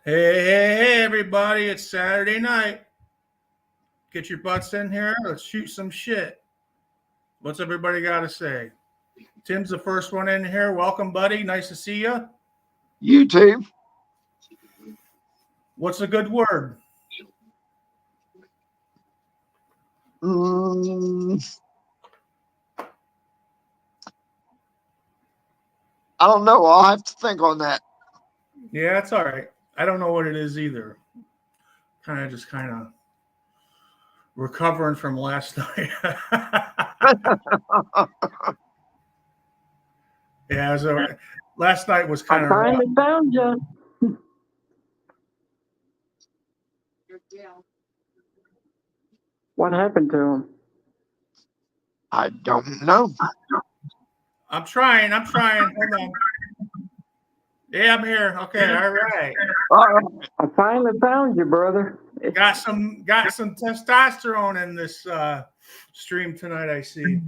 Hey, everybody, it's Saturday night. Get your butts in here. Let's shoot some shit. What's everybody got to say? Tim's the first one in here. Welcome, buddy. Nice to see you. You too. What's a good word? I don't know. I'll have to think on that. Yeah, it's all right. I don't know what it is either. Kind of recovering from last night. Yeah, so last night was kind of rough. I finally found you. What happened to him? I don't know. I'm trying. Hold on. Yeah, I'm here. Okay, all right. I finally found you, brother. Got some testosterone in this stream tonight, I see.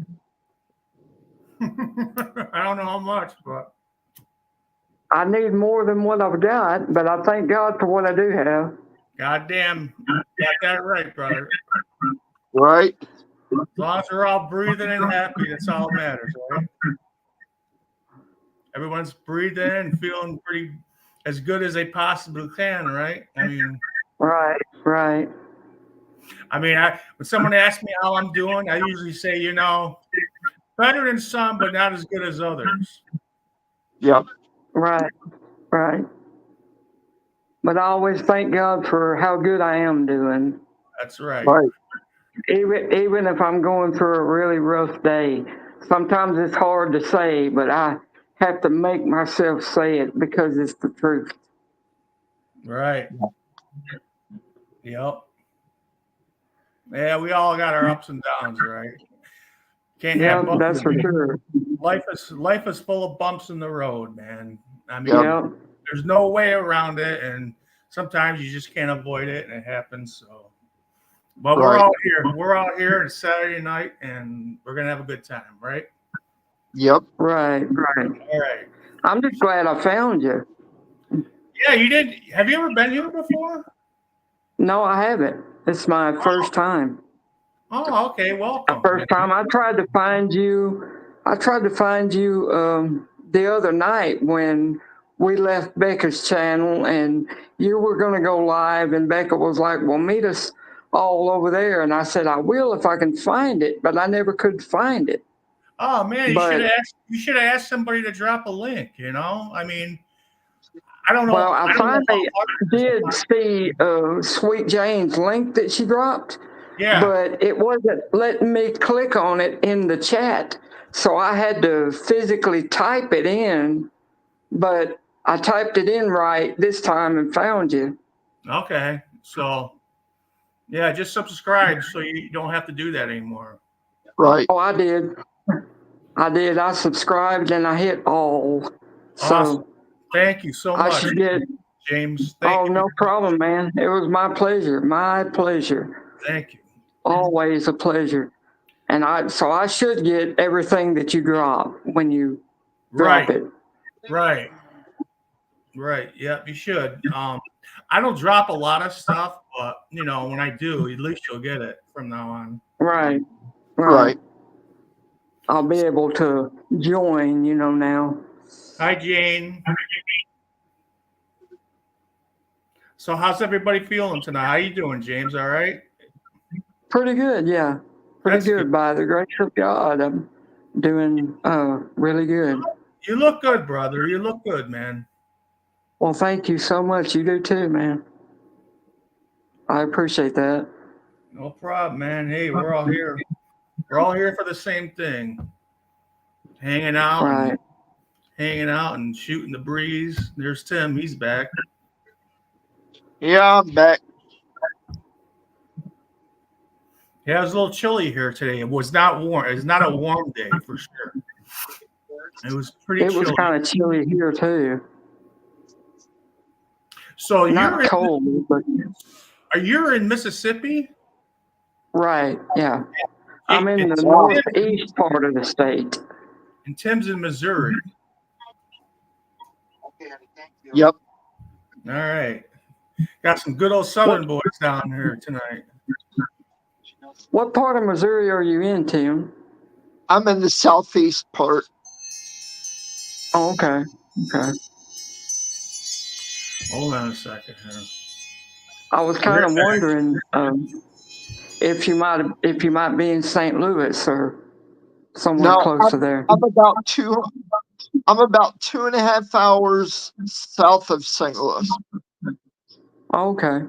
I don't know how much, but I need more than what I've got, but I thank God for what I do have. goddamn, you got that right, brother. Right. As long as we're all breathing and happy, that's all that matters, right? Everyone's breathing and feeling pretty as good as they possibly can, right? I mean, Right. when someone asks me how I'm doing, I usually say, better than some, but not as good as others. Yep. Right. But I always thank God for how good I am doing. That's right. Right. Even if I'm going through a really rough day, sometimes it's hard to say, but I have to make myself say it because it's the truth. Right. Yep. Yeah, we all got our ups and downs, right? Can't have bumps. That's for sure. Life is full of bumps in the road, man. I mean, there's no way around it, and sometimes you just can't avoid it, and it happens. So, but we're all here. We're all here. It's Saturday night, and we're gonna have a good time, right? Yep. Right. All right. I'm just glad I found you. Yeah, you did. Have you ever been here before? No, I haven't. It's my first time. Oh, okay. Welcome. First time. I tried to find you the other night when we left Becca's channel and you were going to go live, and Becca was like, well, meet us all over there. And I said, I will if I can find it, but I never could find it. Oh man, you should have asked somebody to drop a link, I mean, I don't know. Well, I finally did see Sweet Jane's link that she dropped. Yeah. But it wasn't letting me click on it in the chat. So I had to physically type it in. But I typed it in right this time and found you. Okay. So, yeah, just subscribe so you don't have to do that anymore. Right. Oh, I did. I subscribed and I hit all. Awesome. So thank you so much, James. Thank you. No problem, man. It was my pleasure. Thank you. Always a pleasure. And I should get everything that you drop when you drop it. Right. Yep, you should. I don't drop a lot of stuff, but when I do, at least you'll get it from now on. Right. I'll be able to join, now. Hi, Jane. So how's everybody feeling tonight? How you doing, James? All right? Pretty good, yeah. Pretty good. By the grace of God, I'm doing really good. You look good, brother. You look good, man. Well, thank you so much. You do too, man. I appreciate that. No problem, man. Hey, we're all here. We're all here for the same thing. Hanging out and shooting the breeze. There's Tim. He's back. Yeah, I'm back. Yeah, it was a little chilly here today. It was not warm. It's not a warm day for sure. It was pretty chilly. It was kind of chilly here too. So not cold, but you're in Mississippi? Right, yeah. I'm in the northeast part of the state. And Tim's in Missouri. Yep. All right. Got some good old Southern boys down here tonight. What part of Missouri are you in, Tim? I'm in the southeast part. Oh, okay. Okay. Hold on a second here. I was kind of wondering if you might be in St. Louis or somewhere No, close to there. I'm about 2.5 hours south of St. Louis. Okay.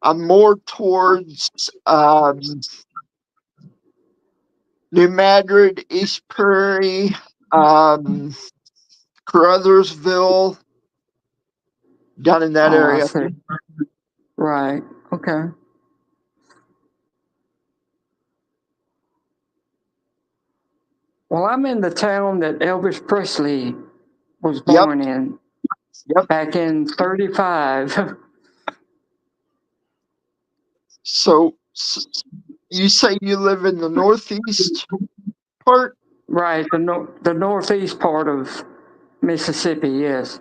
I'm more towards New Madrid, East Prairie, Caruthersville, down in that Oh, area. I see. Right. Okay. Well, I'm in the town that Elvis Presley was born in Yep. back in 35. So you say you live in the northeast part? Right, the northeast part of Mississippi, yes.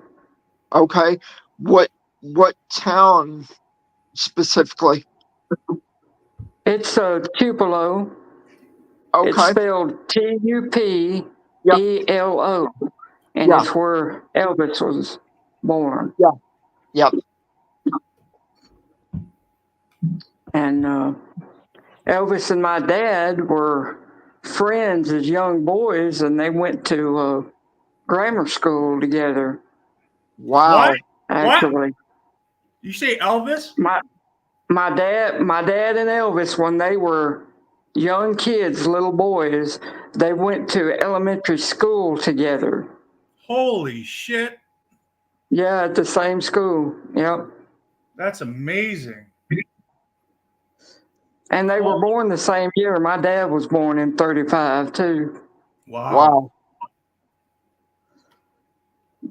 Okay. What town specifically? It's Tupelo. It's Okay. spelled Tupelo, and Yeah. it's where Elvis was born. Yep. And Elvis and my dad were friends as young boys, and they went to grammar school together. Wow. What? Actually, You say Elvis? my dad and Elvis, when they were young kids, little boys, they went to elementary school together. Holy shit. Yeah, at the same school. Yep. That's amazing. And they were born the same year. My dad was born in 35 too. Wow.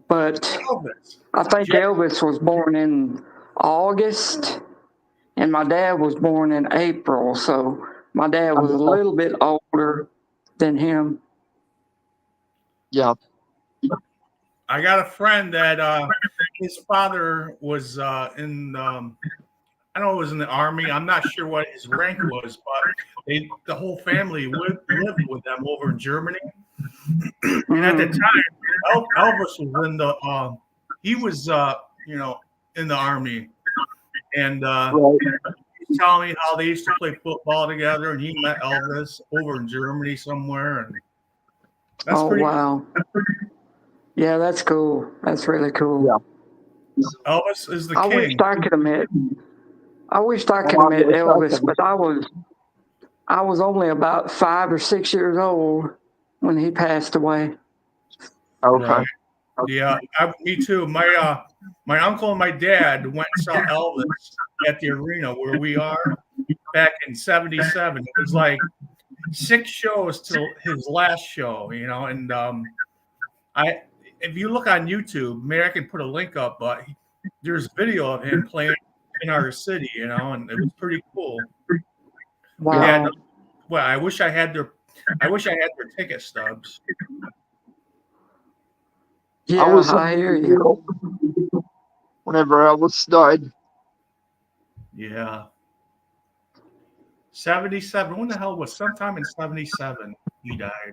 But Elvis. I think Elvis was born in August, and my dad was born in April. So my dad was a little bit older than him. Yeah. I got a friend that his father was in I don't know, it was in the army. I'm not sure what his rank was, but the whole family lived with them over in Germany. And at the time, Elvis was in the he was in the army, and he's telling me how they used to play football together, and he met Elvis over in Germany somewhere, and that's pretty wow. Yeah, that's cool. That's really cool. Yeah. Elvis is the I king. wish I could have met Elvis, but I was only about 5 or 6 years old when he passed away. Okay. Right. Yeah, me too. My uncle and my dad went and saw Elvis at the arena where we are back in '77. It was like 6 shows till his last show, and if you look on YouTube, maybe I can put a link up, but there's video of him playing in our city, and it was pretty cool. Wow. I wish I had their ticket stubs. Yeah, I hear you. Whenever Elvis died. Yeah. 77. When the hell was sometime in 77 he died?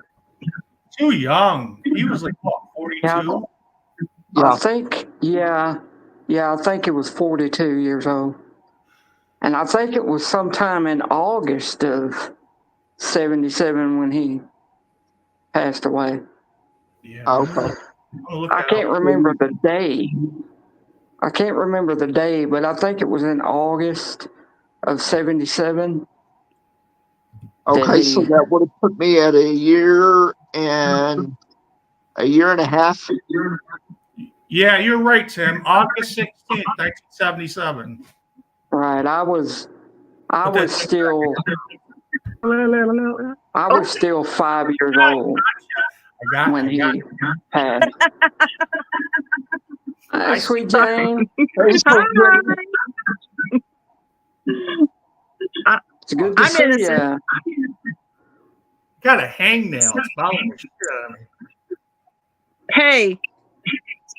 Too young. He was like, what, 42? I think, I think it was 42 years old. And I think it was sometime in August of 77 when he passed away. Yeah. Okay. I can't remember the day. But I think it was in August of 77. Okay, so that would have put me at a year and a half. Yeah, you're right, Tim. August 16th, 1977. Right. I was still 5 years old when he passed. Hi, Sweet Jane. It's good to see you. Got a hangnail. It's bothering the shit out of me. Hey,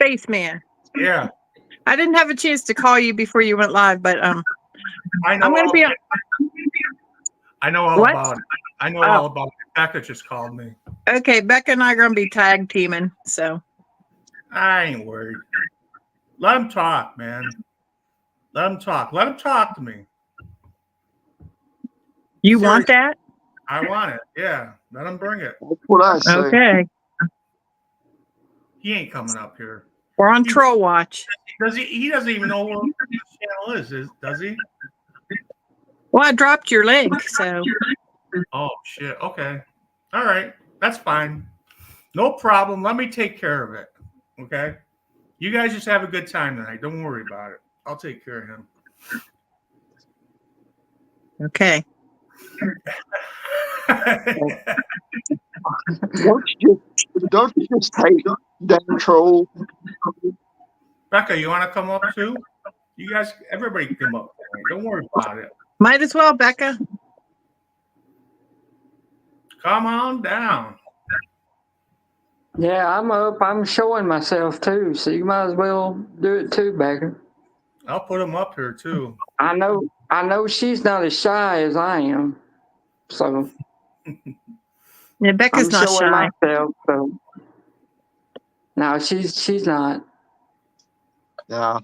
Spaceman. Yeah, I didn't have a chance to call you before you went live, but I know. I'm going to be on. I know all What? about it. I know Oh. all about it. Becca just called me. Okay, Becca and I are going to be tag teaming. So I ain't worried. Let him talk, man. Let him talk. Let him talk to me. you want that? I want it. Yeah, let him bring it. That's what I say. Okay. He ain't coming up here. We're on Troll Watch. Does he? He doesn't even know where his channel is. Does he? Well, I dropped your link, so Oh shit. Okay. All right. That's fine. No problem. Let me take care of it. Okay. You guys just have a good time tonight. Don't worry about it. I'll take care of him. okay. Don't you just hate damn troll? Becca, you want to come up too? You guys, everybody can come up tonight. Don't worry about it. Might as well, Becca. Come on down. Yeah, I'm up. I'm showing myself too, so you might as well do it too, Becca. I'll put him up here too. I know she's not as shy as I am, so Yeah, Becca's I'm not showing shy. myself. So no, she's not. Yeah.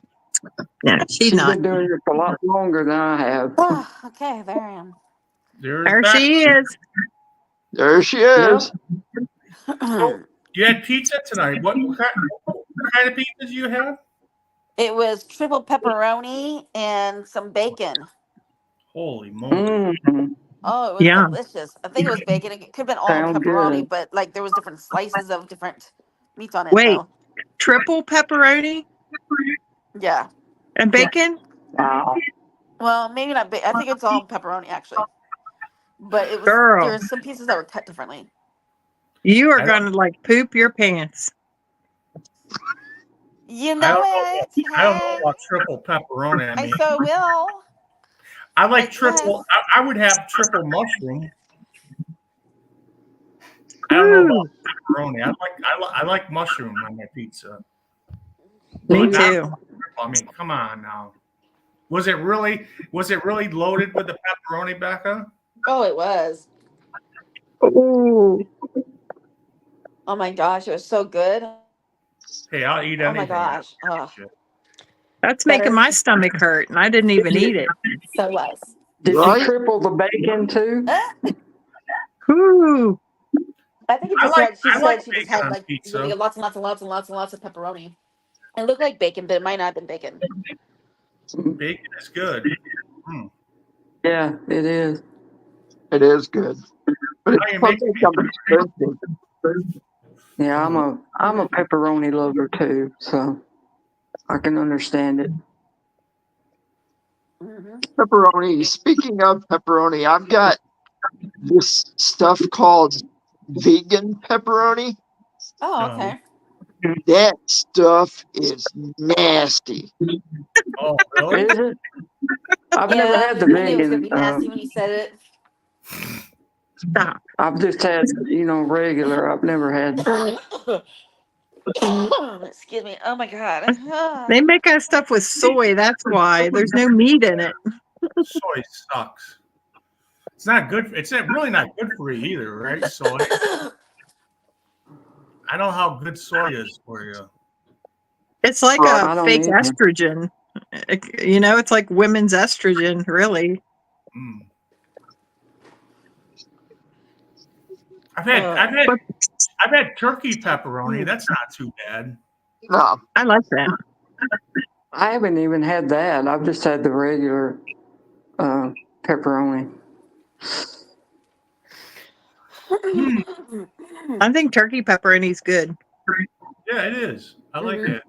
Yeah, she's She's not. been doing it for a lot longer than I have. Oh, okay, there I am. There's There Becca. she is. There she Yep. is. You had pizza tonight. What kind of pizza did you have? It was triple pepperoni and some bacon. Holy moly. Mm, Oh, it was Yeah. delicious. I think it was bacon. It could have been all Sound pepperoni, good. but like there was different slices of different meats on it. Wait, So triple pepperoni yeah. and bacon? Wow. Well, maybe not. I think it's all pepperoni actually, but it was Girl, there were some pieces that were cut differently. you are I going to like poop your pants. You I know don't it. know. I don't know Hey, about triple pepperoni. I I mean, so will. I like Like, triple. yes. I would have triple mushroom. I don't know about Woo, pepperoni. I like mushroom on my pizza. me But not too. triple. I mean, come on now. Was it really loaded with the pepperoni, Becca? Oh, it was. Ooh, Oh my gosh, it was so good. Hey, I'll eat Oh anything. my gosh. Oh, that's making better. my stomach hurt, and I didn't even eat it. So was. Did Right? you triple the bacon too? Ooh, I think it just had. She I like said she just bacon had on like pizza. lots and lots and lots and lots and lots of pepperoni. It looked like bacon, but it might not have been bacon. Bacon is good. Mm. Yeah, it is. It is good. But How it's you make something expensive. Yeah, I'm a pepperoni lover too, so I can understand it. Mm-hmm. Pepperoni. Speaking of pepperoni, I've got this stuff called vegan pepperoni. Oh, okay. That stuff is nasty. Oh, really? Is it? I've never Yeah, had the I knew it was gonna vegan. be nasty when you said it. stop. I've just had, regular. I've never had. Excuse me. Oh my god. They make our stuff with soy. That's why there's no meat in it. Soy sucks. It's not good. It's really not good for you either, right? Soy. I know how good soy is for you. It's like Right. I a don't fake either. estrogen. It's like women's estrogen, really. Mm. I've had turkey pepperoni. That's not too bad. No. I like that. I haven't even had that. I've just had the regular pepperoni. I think turkey pepperoni's good. Yeah, it is. I like it.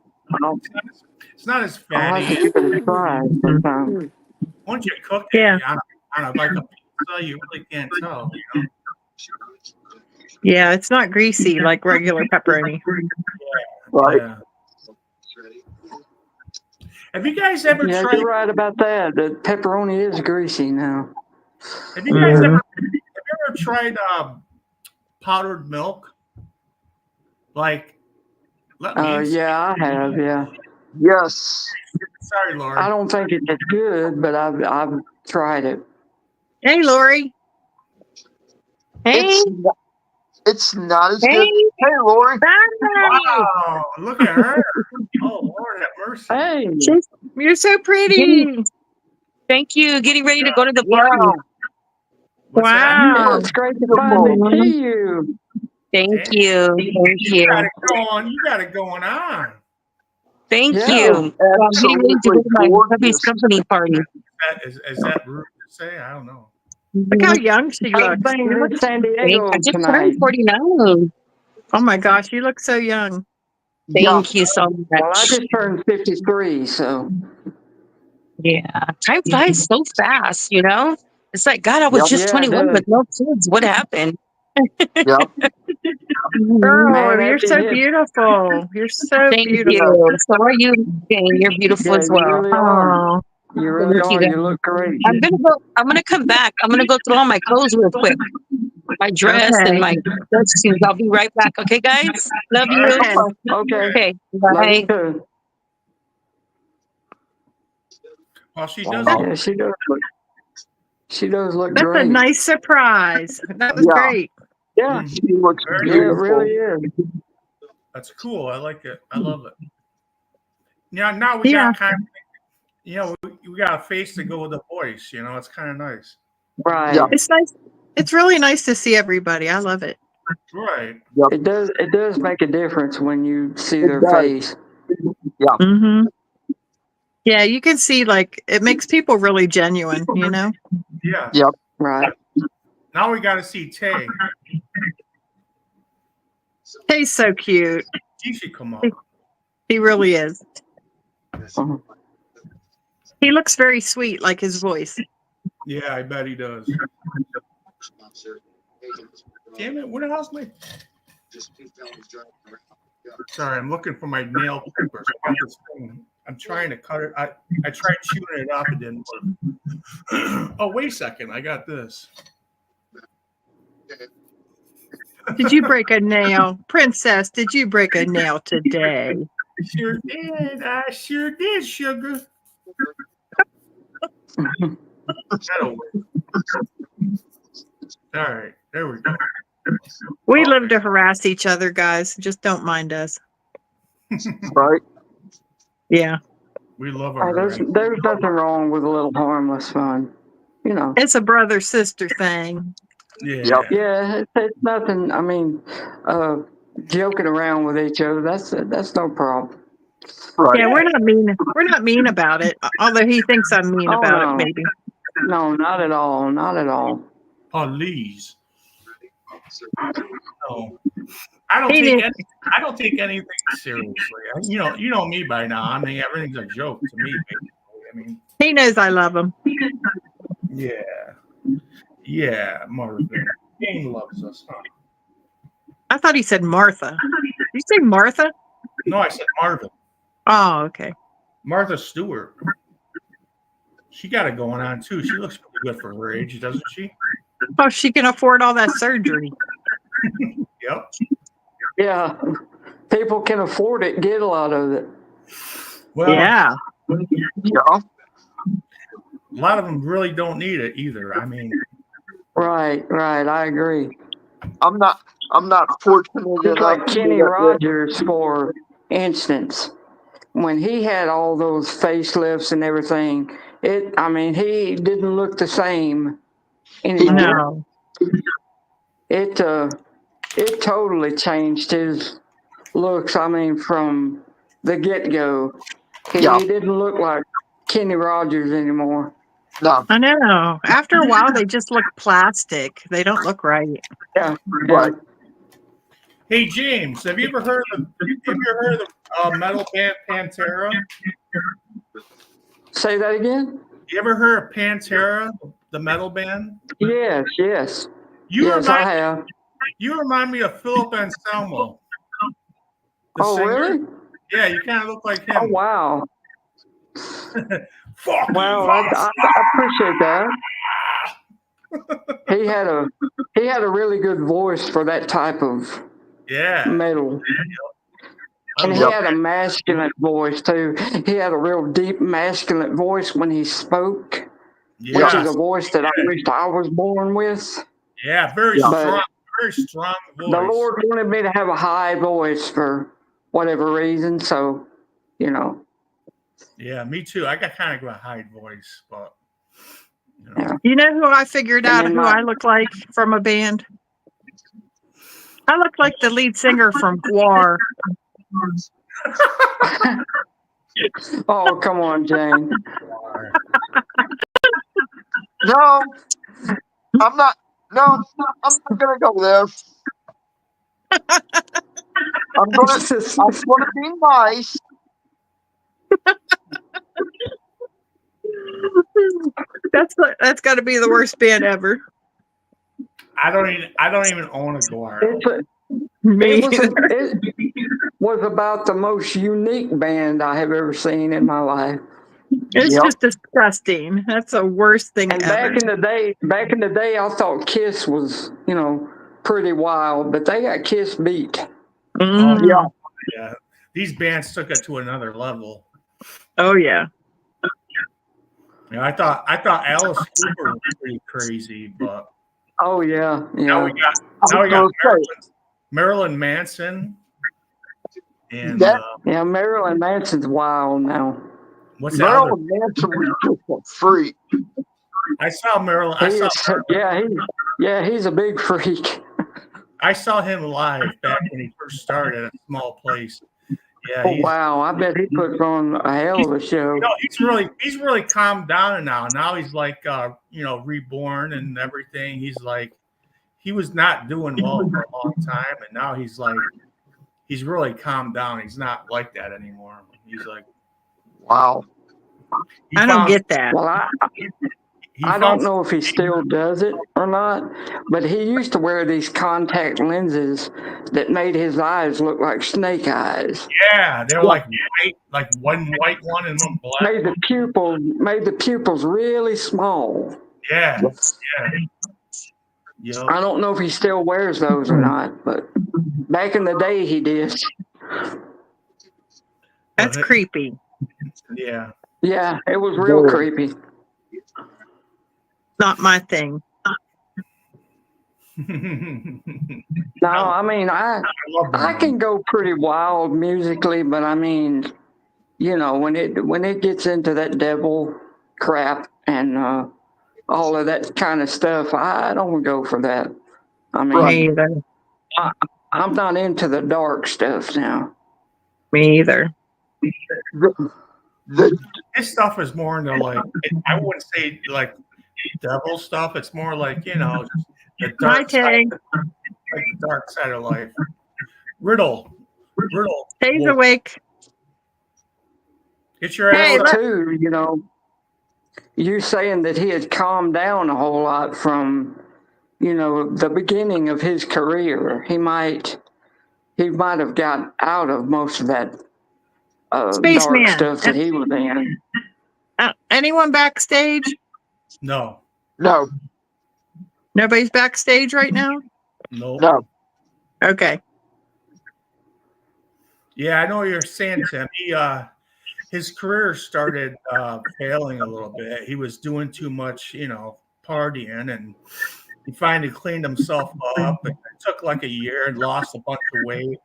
I'll, It's not as I'll have to fatty. give it a try sometime. Once you cook Yeah. it, on like a pizza, you really can't tell. Yeah, it's not greasy like regular pepperoni. Right. Yeah. Have you guys ever Yeah, tried? you're right about that. The pepperoni is greasy now. Have you guys ever tried powdered milk? Like Let me in. Yeah, I have. Yeah, Yes. Sorry, I Laura. don't think it's as good, but I've tried it. Hey, Lori. Hey, It's not as hey, good. Hey, Lori. hi. Wow, look at her. Oh, Lord have mercy. Hey, Just You're so pretty. getting, thank you. Getting ready to go to the party. Wow. What's that? Wow. it's great to finally see you. Thank Damn. you. Thank You got you. it going. You got it going on. Thank Yeah. you. Well, I'm getting ready to go Absolutely to my hubby's gorgeous. company party. Is that rude to say? I don't know. Look how young she How's looks. things You in look. San I Diego just tonight? turned 49. Oh my gosh, you look so young. Yeah. Thank you so Well, I much. just turned 53, so Yeah. Time flies so fast, you know? It's like, God, I was Yep. just yeah, it 21 does. with no kids. What happened? Yep. Girl, Man, you're after so you hit, beautiful. You're so Thank beautiful. you. So are you, Jane. You're beautiful yeah, as you well. really are. Oh, You really Thank you, are. guys. You look great. I'm gonna come back. I'm gonna go through all my clothes real quick. My dress and okay. my costumes. I'll be right back. Okay, guys? Love you. Okay. Okay. Okay. Love Bye. you too. Well, she does Wow. look. Yeah, she does look That's a great. nice surprise. That was Yeah. great. Yeah, Mhm. She looks Very yeah, it beautiful. really is. That's cool. I like it. I love it. Yeah. Now we Yeah. got kind of, we got a face to go with the voice. It's kind of nice. Right. Yeah. It's nice. It's really nice to see everybody. I love it. Right. Yep. It does make a difference when you see It their does. face. Yeah. Mm-hmm. Yeah, you can see like it makes people really genuine, you know? Yeah. Yep. Right. Now we got to see Tay. He's so cute. She should come up. He really is. Uh-huh. He looks very sweet, like his voice. Yeah, I bet he does. Damn it! What the hell's my? Sorry, I'm looking for my nail clippers. I got this thing. I'm trying to cut it. I tried chewing it off. It didn't work. Oh, wait a second. I got this. Did you break a nail? Princess, did you break a nail today? Sure did. I sure did, sugar. That'll work. All right. There we go. We Okay. live to harass each other, guys. Just don't mind us. Right. Yeah. We love Oh, our there's nothing wrong with a little harmless fun. You know. It's a brother-sister thing. Yeah. Yep. Yeah, it's nothing. I mean, joking around with each other, that's no problem. Right. Yeah, we're not mean. We're not mean about it. Although he thinks I'm mean Oh, about it, no. maybe. No, not at all. Not at all. Please. No. I don't He take didn't. I don't take anything seriously. You know me by now. I mean, everything's a joke to me. Basically. I mean, He knows I love him. yeah, Marvin. Jane loves us, huh? I thought he said Martha. Did you say Martha? No, I said Marvin. Oh, okay. Martha Stewart. She got it going on too. She looks pretty good for her age, doesn't she? Oh, she can afford all that surgery. Yep. Yeah, people can afford it, get a lot of it. Well, Yeah. Yeah. a lot of them really don't need it either. I mean, Right. I agree. I'm not fortunate Just enough like to Kenny get it. Rogers, for instance, when he had all those facelifts and everything, he didn't look the same anymore. No. It totally changed his looks. I mean, from the get-go, he Yeah. didn't look like Kenny Rogers anymore. No. I know. After a while, they just look plastic. They don't look right. Yeah. Right. hey James, have you ever heard of the metal band Pantera? Say that again? You ever heard of Pantera, the metal band? Yes. You Yes, I have. You remind me of Philip Anselmo. The Oh, singer. really? Yeah, you kind of look like him. Oh, wow. Fuck Well, I appreciate that. He had a really good voice for that type of yeah. metal. And he Yep. had a masculine voice too. He had a real deep masculine voice when he spoke, which is a voice that I wished I was born with. Yeah, very Yeah. strong, very strong voice. The Lord wanted me to have a high voice for whatever reason, so you know. Yeah, me too. I got kind of a high voice, but you know. Yeah. You know who I figured And out then who I look like from a band? I look like the lead singer from GWAR. Oh, come on, Jane. No, I'm not. No, I'm not gonna go there. I'm gonna be nice. That's got to be the worst band ever. I don't even own a GWAR. Me. It was about the most unique band I have ever seen in my life. It's Yep. just disgusting. That's the worst thing And ever. back in the day, I thought Kiss was, pretty wild, but they got Kiss beat. Mm. Yeah. Yeah, these bands took it to another level. Oh yeah. You know, I thought Alice Cooper was pretty crazy, but Oh yeah, now we yeah. got Marilyn Manson, and That- Yeah, Marilyn Manson's wild now. what's that? Other? Marilyn Manson was just a freak. I saw Marilyn. He's a big freak. I saw him live back when he first started at a small place. Yeah, Oh wow, I bet he puts on a hell of a show. you know, he's really calmed down now. Now he's like reborn and everything. He's like he was not doing well for a long time, and now he's really calmed down. He's not like that anymore. He's like, Wow. he I don't found- get that. Well, I don't know if he still does it or not, but he used to wear these contact lenses that made his eyes look like snake eyes. Yeah, they're like white, like one white one and one black. Made the pupils really small. Yeah, yeah. Yep. I don't know if he still wears those or not, but back in the day he did. That's creepy. Yeah. Yeah, it was real Whoa. creepy. Not my thing. No, I mean I love I them. can go pretty wild musically, but I mean, when it gets into that devil crap and all of that kind of stuff, I don't go for that. I mean, Me either. I'm not into the dark stuff now. Me either. The, His stuff is more into like I wouldn't say like devil stuff. It's more like just the Hi, dark side, Tay. like the dark side of life. Riddle. Tay's Well, awake. Get your Hey, ass up. Too, you saying that he had calmed down a whole lot from, the beginning of his career. He might have got out of most of that dark Spaceman. stuff that he was in. Anyone backstage? No. no, Nobody's backstage right now? no. Okay. Yeah, I know what you're saying, Tim. His career started failing a little bit. He was doing too much, partying, and he finally cleaned himself up. It took like a year and lost a bunch of weight.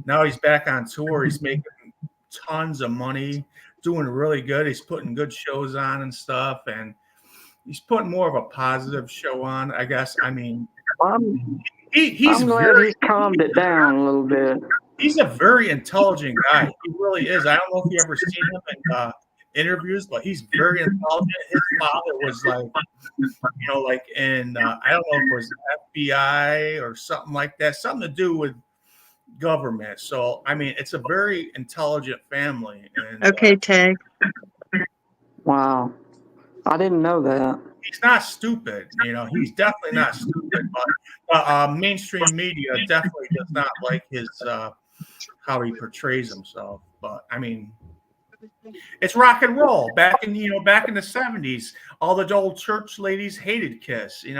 Now he's back on tour. He's making tons of money, doing really good. He's putting good shows on and stuff, and he's putting more of a positive show on, I guess. I mean, he's I'm glad he's calmed it down a little bit. He's a very intelligent guy. He really is. I don't know if you ever seen him in interviews, but he's very intelligent. His father was like in I don't know if it was FBI or something like that, something to do with government. So I mean, it's a very intelligent family. And, Okay, Tay. Wow. I didn't know that. he's not stupid. He's definitely not stupid. But mainstream media definitely does not like his how he portrays himself. But I mean, it's rock and roll. Back in the 70s, all the old church ladies hated Kiss. They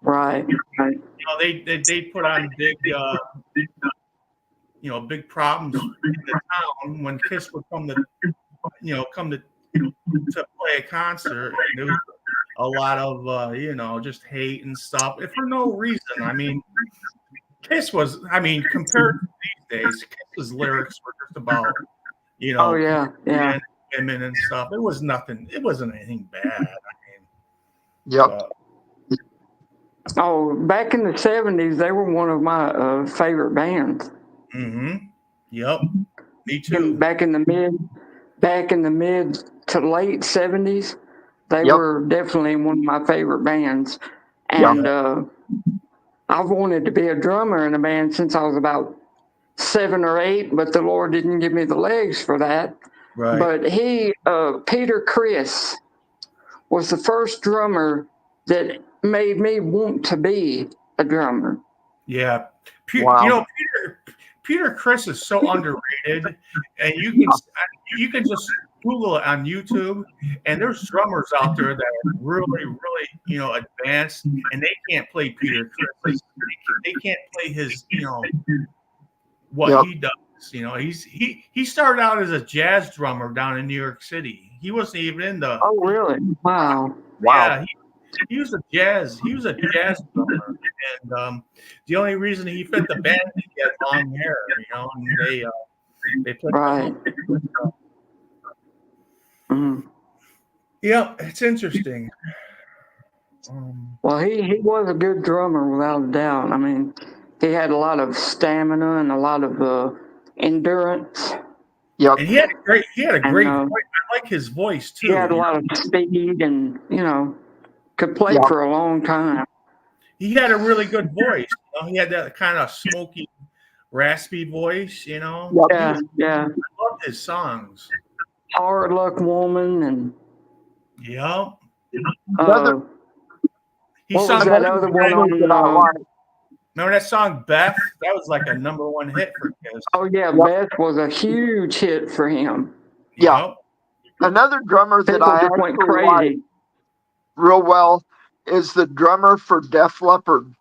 Right. they put on big big problems in the town when Kiss would come to play a concert. And there was a lot of just hate and stuff, and for no reason. I mean, Kiss was, compared to these days, Kiss's lyrics were just about, Oh yeah, yeah. men, women and stuff. It was nothing. It wasn't anything bad. Yep. Oh, back in the 70s, they were one of my favorite bands. Yep. Me too. Back in the mid to late 70s, they Yep. were definitely one of my favorite bands. And I've wanted to be a drummer in a band since I was about 7 or 8, but the Lord didn't give me the legs for that. Right. But Peter Criss was the first drummer that made me want to be a drummer. Yeah. Wow. Peter Criss is so underrated, and you can just Google it on YouTube, and there's drummers out there that are really, really, advanced, and they can't play Peter Criss. They can't play his, what he does. He started out as a jazz drummer down in New York City. He wasn't even in the. Oh, really? Wow. Yeah, he was a jazz drummer, and the only reason he fit the band is he had long hair, and they put Right. Yeah, it's interesting. Well, he was a good drummer without a doubt. I mean, he had a lot of stamina and a lot of endurance. Yep. And he had a great voice. I like his voice too. He had a lot of speed and, could play for a long time. He had a really good voice. He had that kind of smoky, raspy voice, Yeah, I yeah. loved his songs. Hard Luck Woman and Yep. He what sung was that other one on? Remember that song Beth? That was like a #1 hit for Kiss. Oh yeah, Beth was a huge hit for him. Yeah. Yep. Another drummer that People I just went actually like crazy. real well is the drummer for Def Leppard.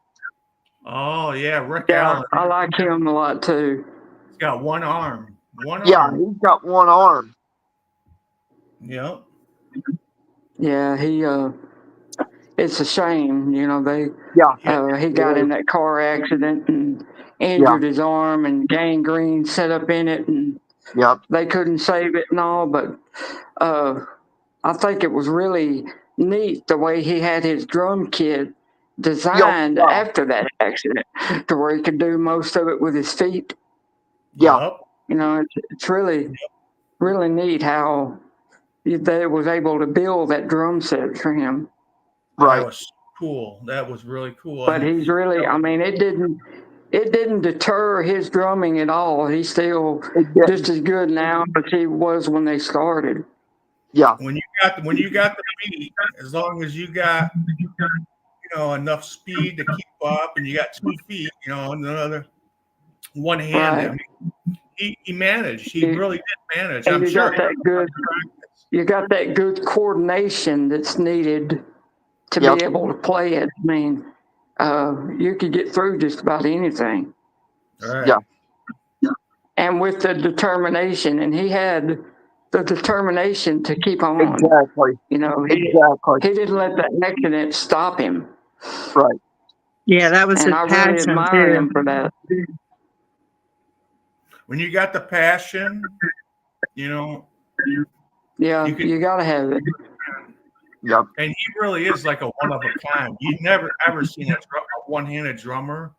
Oh yeah, Rick Yeah, Allen. I like him a lot too. He's got one arm. Yeah, he's got one arm. Yep. Yeah, he it's a shame, they he got in that car accident and injured his arm and gangrene set up in it, and they couldn't save it and all, but I think it was really neat the way he had his drum kit designed after that accident to where he could do most of it with his feet. Yep. It's really, really neat how they was able to build that drum set for him. Right. That was cool. That was really cool. But he's really, it didn't deter his drumming at all. He's still just as good now as he was when they started. Yeah. When you got the beat, as long as you got enough speed to keep up, and you got 2 feet, and another one hand. Right. He managed. He really did manage. And I'm sure you got that good coordination that's needed to be able to play it. I mean, you could get through just about anything. Right. Yeah. And with the determination, and he had the determination to keep on. Exactly. He didn't let that accident stop him. Right. Yeah, that was And his I really passion admire too. him for that. When you got the passion, Yeah, you got to have it. Yep. and he really is like a one of a kind. You've never ever seen a one-handed drummer,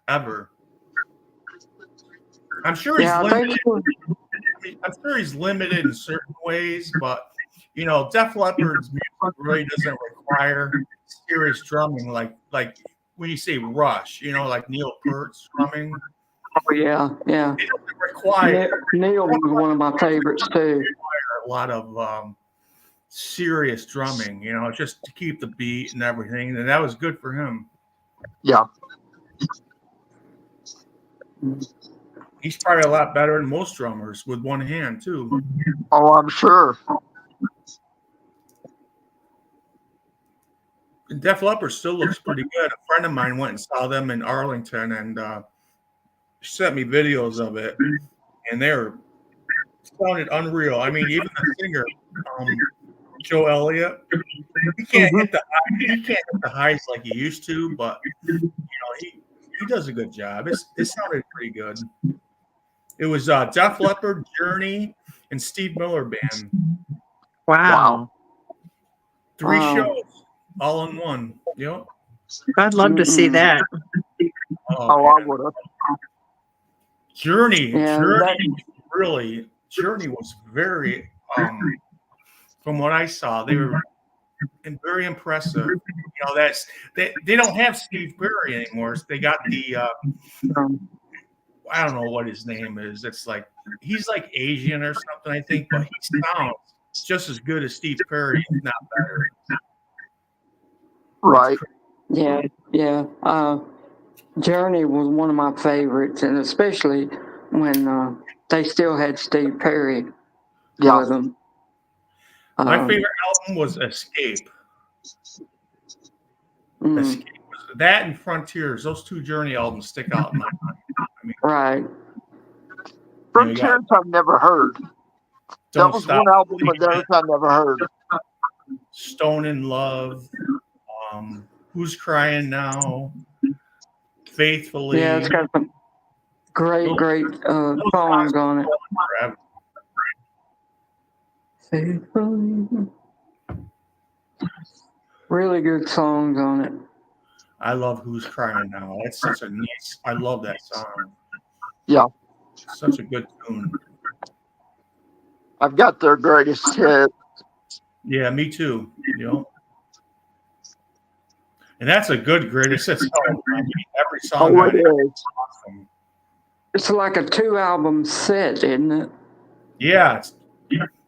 ever. I'm sure he's limited. I'm sure he's limited in certain ways, but Def Leppard's music really doesn't require serious drumming like when you say Rush, like Neil Peart's drumming. Oh yeah, yeah. It doesn't require Neil was one of my favorites too. a lot of serious drumming, just to keep the beat and everything, and that was good for him. Yeah. He's probably a lot better than most drummers with one hand too. Oh, I'm sure. And Def Leppard still looks pretty good. A friend of mine went and saw them in Arlington, and sent me videos of it, and sounded unreal. I mean, even the singer, Joe Elliott, he can't hit the highs like he used to, but he does a good job. It sounded pretty good. It was Def Leppard, Journey, and Steve Miller Band. Wow. 3 Wow. shows all in one. Yep. I'd love to see that. Oh, I would have. Journey Yeah, Journey was very from what I saw, they were very impressive. They don't have Steve Perry anymore. So they got the I don't know what his name is. It's like he's like Asian or something, I think, but he sounds just as good as Steve Perry, if not better. Right. yeah. Journey was one of my favorites, and especially when they still had Steve Perry Yeah. with them. My favorite album was Escape. Escape was that and Frontiers. Those 2 Journey albums stick out in my mind. I mean, Right. Frontiers I've never heard. That Don't was Stop one album of theirs I never heard. Stone in Love, Who's Crying Now, Faithfully. Yeah, it's got some great songs on it. Forever. Faithfully. Really good songs on it. I love Who's Crying Now. That's such a nice. I love that song. Yeah. Such a good tune. I've got their greatest hit. Yeah, me too. And that's a good greatest hits album. I mean, every song. Oh, it is. Awesome. It's like a 2-album set, isn't it? Yeah.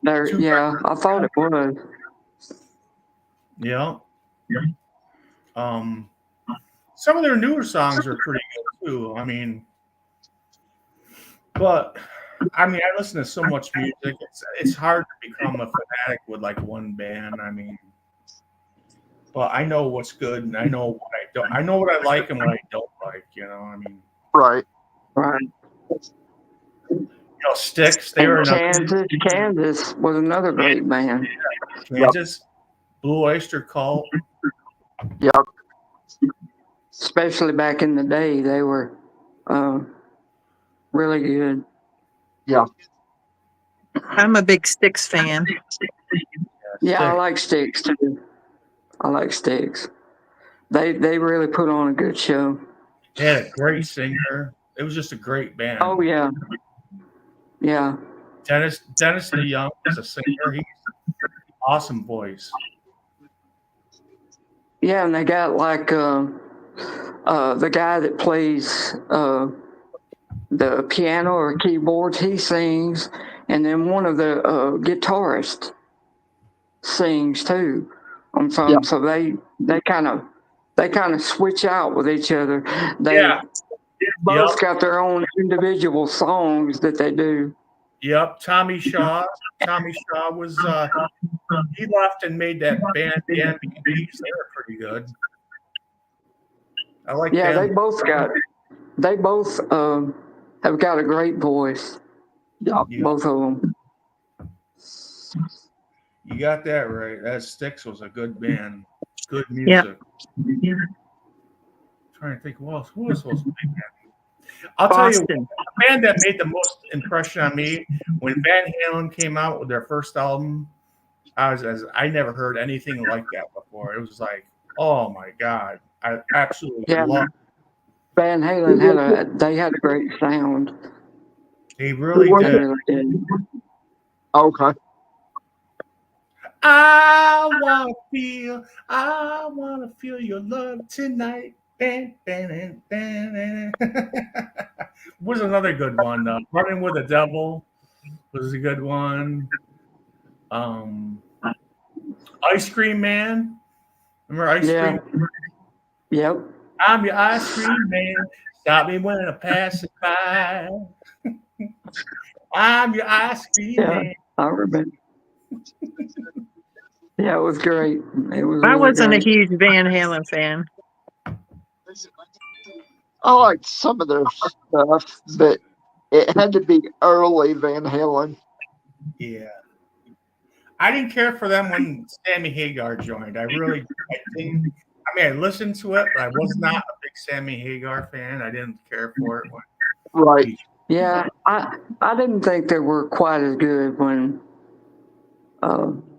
Yeah, I thought it was. Yeah. Some of their newer songs are pretty good too. I mean, I listen to so much music. It's hard to become a fanatic with like one band. I mean, but I know what's good and I know what I don't. I know what I like and what I don't like. I mean, Right. Styx. They were Kansas was another great band. Kansas, Blue Oyster Cult. Yep. Especially back in the day, they were really good. Yeah. I'm a big Styx fan. Yeah, I like Styx too. I like Styx. They really put on a good show. They had a great singer. It was just a great band. Oh yeah. Yeah. Dennis DeYoung is a singer. He's awesome voice. Yeah, and they got like the guy that plays the piano or keyboards, he sings, and then one of the guitarists sings too. So they kind of switch out with each other. They both got their own individual songs that they do. Yep, Tommy Shaw. Tommy Shaw was he left and made that band, the MVPs. They were pretty good. I like Yeah, them. they both have got a great voice. Yeah. Both of them. You got that right. That Styx was a good band. Good music. Yeah. Trying to think who was supposed to be that. I'll tell you, the band that made the most impression on me when Van Halen came out with their first album, I never heard anything like that before. It was like, oh my God, I absolutely love it. Van Halen had a great sound. They really did. Okay. I wanna feel your love tonight. Was another good one. Running with the Devil was a good one. Ice Cream Man. Remember Ice Cream? Yep. I'm your ice cream man. Stop me when I pass it by. I'm your ice cream man. I remember. Yeah, it was great. It was. I really wasn't great. a huge Van Halen fan. I liked some of their stuff, but it had to be early Van Halen. Yeah. I didn't care for them when Sammy Hagar joined. I didn't. I mean, I listened to it, but I was not a big Sammy Hagar fan. I didn't care for it. Right. Yeah, I didn't think they were quite as good when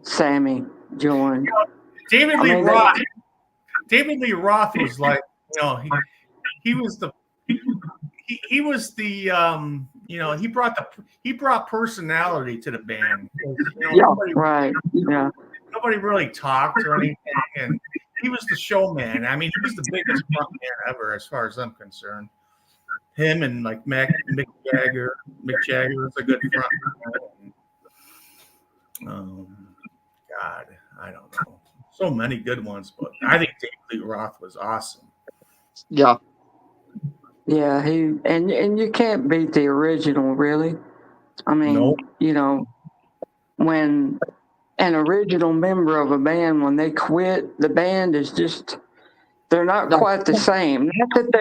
Sammy joined. David I Lee mean, Roth. David Lee Roth was like, he was the he was the he brought personality to the band. Yeah. Right. Yeah. Nobody really talked or anything, and he was the showman. I mean, he was the biggest front man ever, as far as I'm concerned. Him and like Mick Jagger. Mick Jagger was a good front man. God, I don't know. So many good ones, but I think David Lee Roth was awesome. Yeah. Yeah, and you can't beat the original, really. I mean, Nope. When an original member of a band, when they quit, the band is just, they're not quite the same. Not that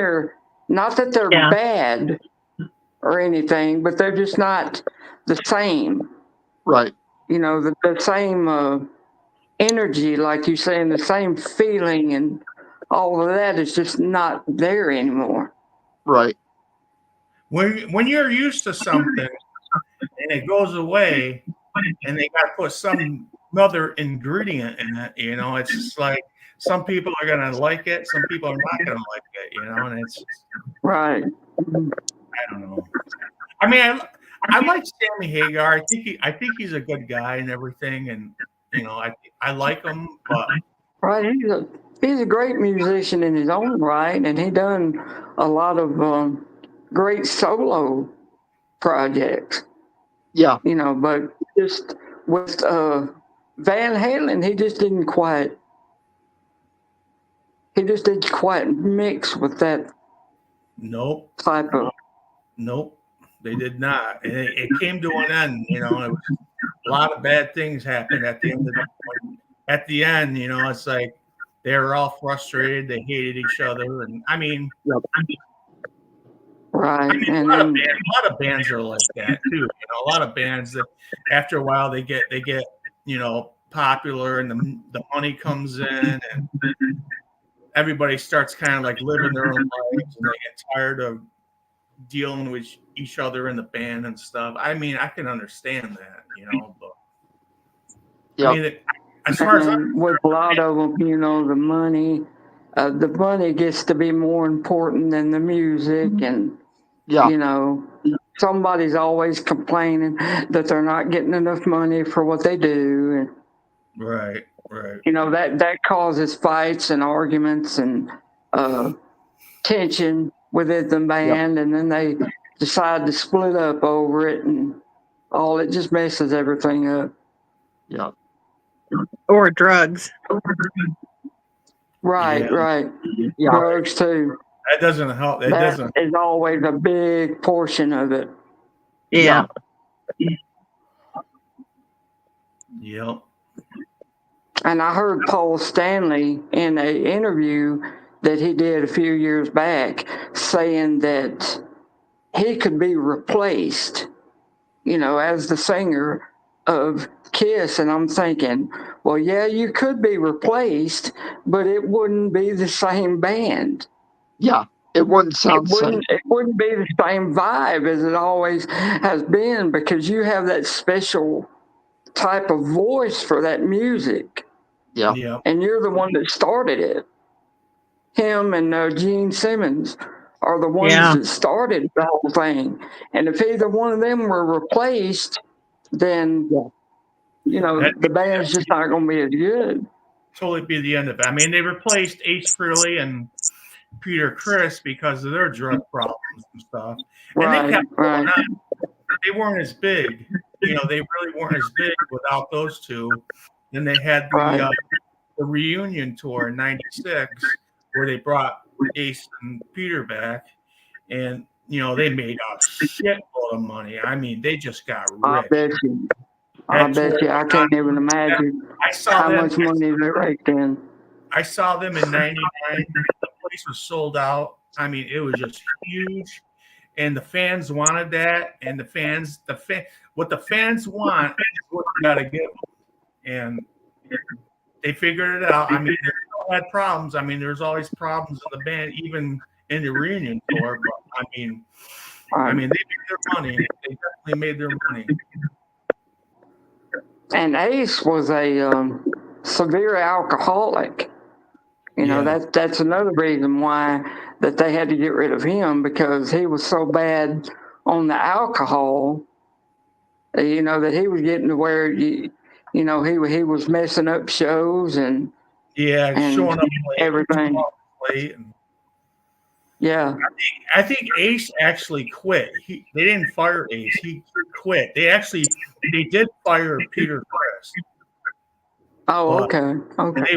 they're Yeah. bad or anything, but they're just not the same. Right. The same energy, like you saying, the same feeling and all of that is just not there anymore. Right. When you're used to something and it goes away, and they got to put some other ingredient in it, it's just like some people are gonna like it, some people are not gonna like it, and it's just, Right. I don't know. I mean, I like Sammy Hagar. I think he's a good guy and everything, and I like him, but Right. He's a great musician in his own right, and he done a lot of great solo projects. Yeah. But just with Van Halen, he just didn't quite mix with that nope, type of. nope, they did not. And it came to an end. It was a lot of bad things happened at the end of at the end. It's like they were all frustrated. They hated each other, and I mean, Right. a lot of bands are like that too. A lot of bands that after a while they get popular, and the money comes in, and everybody starts kind of like living their own lives, and they get tired of dealing with each other in the band and stuff. I mean, I can understand that, but I mean, as far as with a lot of them, the money gets to be more important than the music, and somebody's always complaining that they're not getting enough money for what they do, and right. that causes fights and arguments and tension within the band, and then they decide to split up over it, and it just messes everything up. Yeah. Or drugs. Right. Yeah. Drugs too. That doesn't help. That is always a big portion of it. Yeah. Yep. And I heard Paul Stanley in an interview that he did a few years back saying that he could be replaced, as the singer of Kiss. And I'm thinking, well, yeah, you could be replaced, but it wouldn't be the same band. Yeah. It wouldn't sound same. It wouldn't be the same vibe as it always has been, because you have that special type of voice for that music. Yeah. And you're the one that started it. Him and Gene Simmons are the ones that started the whole thing. And if either one of them were replaced, then the band's just not going to be as good. Totally be the end of it. I mean, they replaced Ace Frehley and Peter Criss because of their drug problems and stuff. And they kept going on. They weren't as big. They really weren't as big without those two. Then they had the reunion tour in '96 where they brought Ace and Peter back, and they made a shitload of money. I mean, they just got rich. I bet you. I can't even imagine how much money they raked in. I saw them in '99. The place was sold out. I mean, it was just huge, and the fans wanted that, and what the fans want is what you got to give them, and they figured it out. I mean, they still had problems. I mean, there's always problems in the band, even in the reunion tour. But I mean, they made their money. They definitely made their money. And Ace was a severe alcoholic. You know, Yeah. that's another reason why that they had to get rid of him, because he was so bad on the alcohol. You know, that he was getting to where you know he was messing up shows and Showing up late, everything. late. And Yeah. I think Ace actually quit. They didn't fire Ace. He quit. They did fire Peter Criss. Oh, But okay.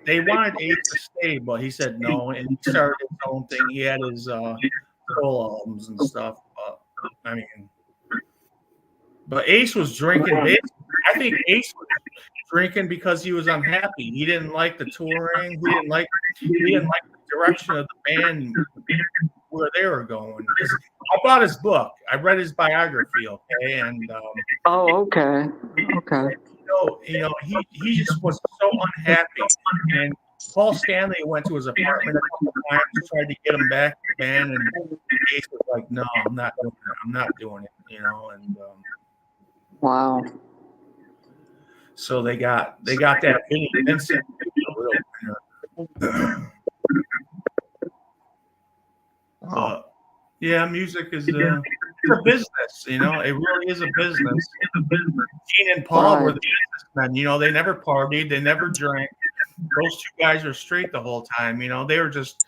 they wanted Ace to stay, but he said no, and he started his own thing. He had his solo albums and stuff. But Ace was drinking. I think Ace was drinking because he was unhappy. He didn't like the touring. He didn't like the direction of the band where they were going. I bought his book. I read his biography. Okay, and Okay. you know, he just was so unhappy. And Paul Stanley went to his apartment a couple of times, tried to get him back to the band, and Ace was like, "No, I'm not doing it. I'm not doing it." You know, and Wow. so they got that Vinnie Vincent. Yeah, music is it's a business. You know, it really is a business. Gene and Paul were the businessmen. You know, they never partied, they never drank. Those two guys were straight the whole time. You know, they were just,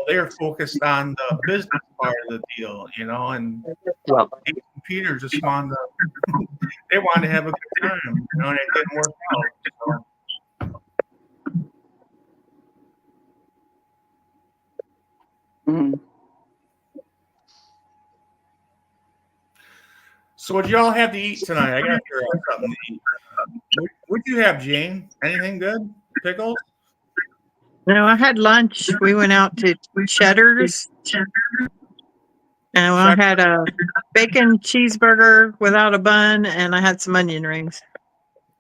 they were focused on the business part of the deal. You know, and Peter just wanted to have a good time. You know, and it didn't work out. Mm. So what y'all have to eat tonight? I gotta figure out something to eat. What'd you have, Jane? Anything good? Pickles? No, I had lunch. We went out to Cheddar's. And I had a bacon cheeseburger without a bun, and I had some onion rings.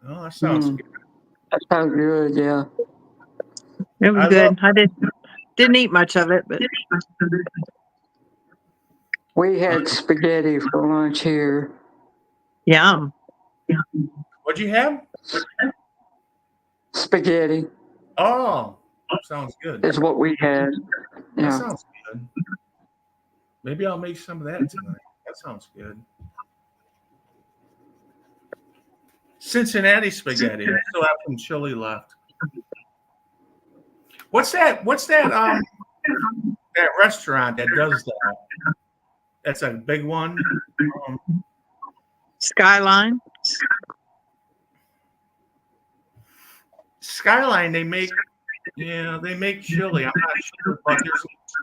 Oh, that sounds good. That sounds good, yeah. It was good. I didn't eat much of it, but We had spaghetti for lunch here. yum. What'd you have? Spaghetti Oh, sounds good. is what we had. That Yeah. sounds good. Maybe I'll make some of that tonight. That sounds good. Cincinnati spaghetti. I still have some chili left. What's that? That restaurant that does that? That's a big one. Skyline. Skyline. They make chili. I'm not sure, but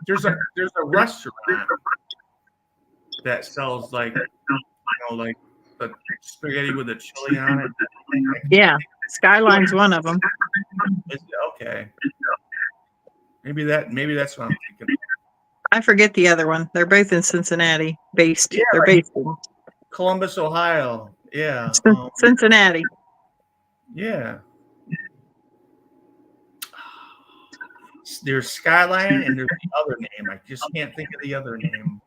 there's a restaurant that sells like the spaghetti with the chili on it. Yeah, Skyline's one of them. Okay. Maybe that's what I'm thinking. I forget the other one. They're both in Cincinnati based. Yeah, They're based in Columbus, Ohio. Yeah. Cincinnati. Yeah. There's Skyline and there's the other name. I just can't think of the other name.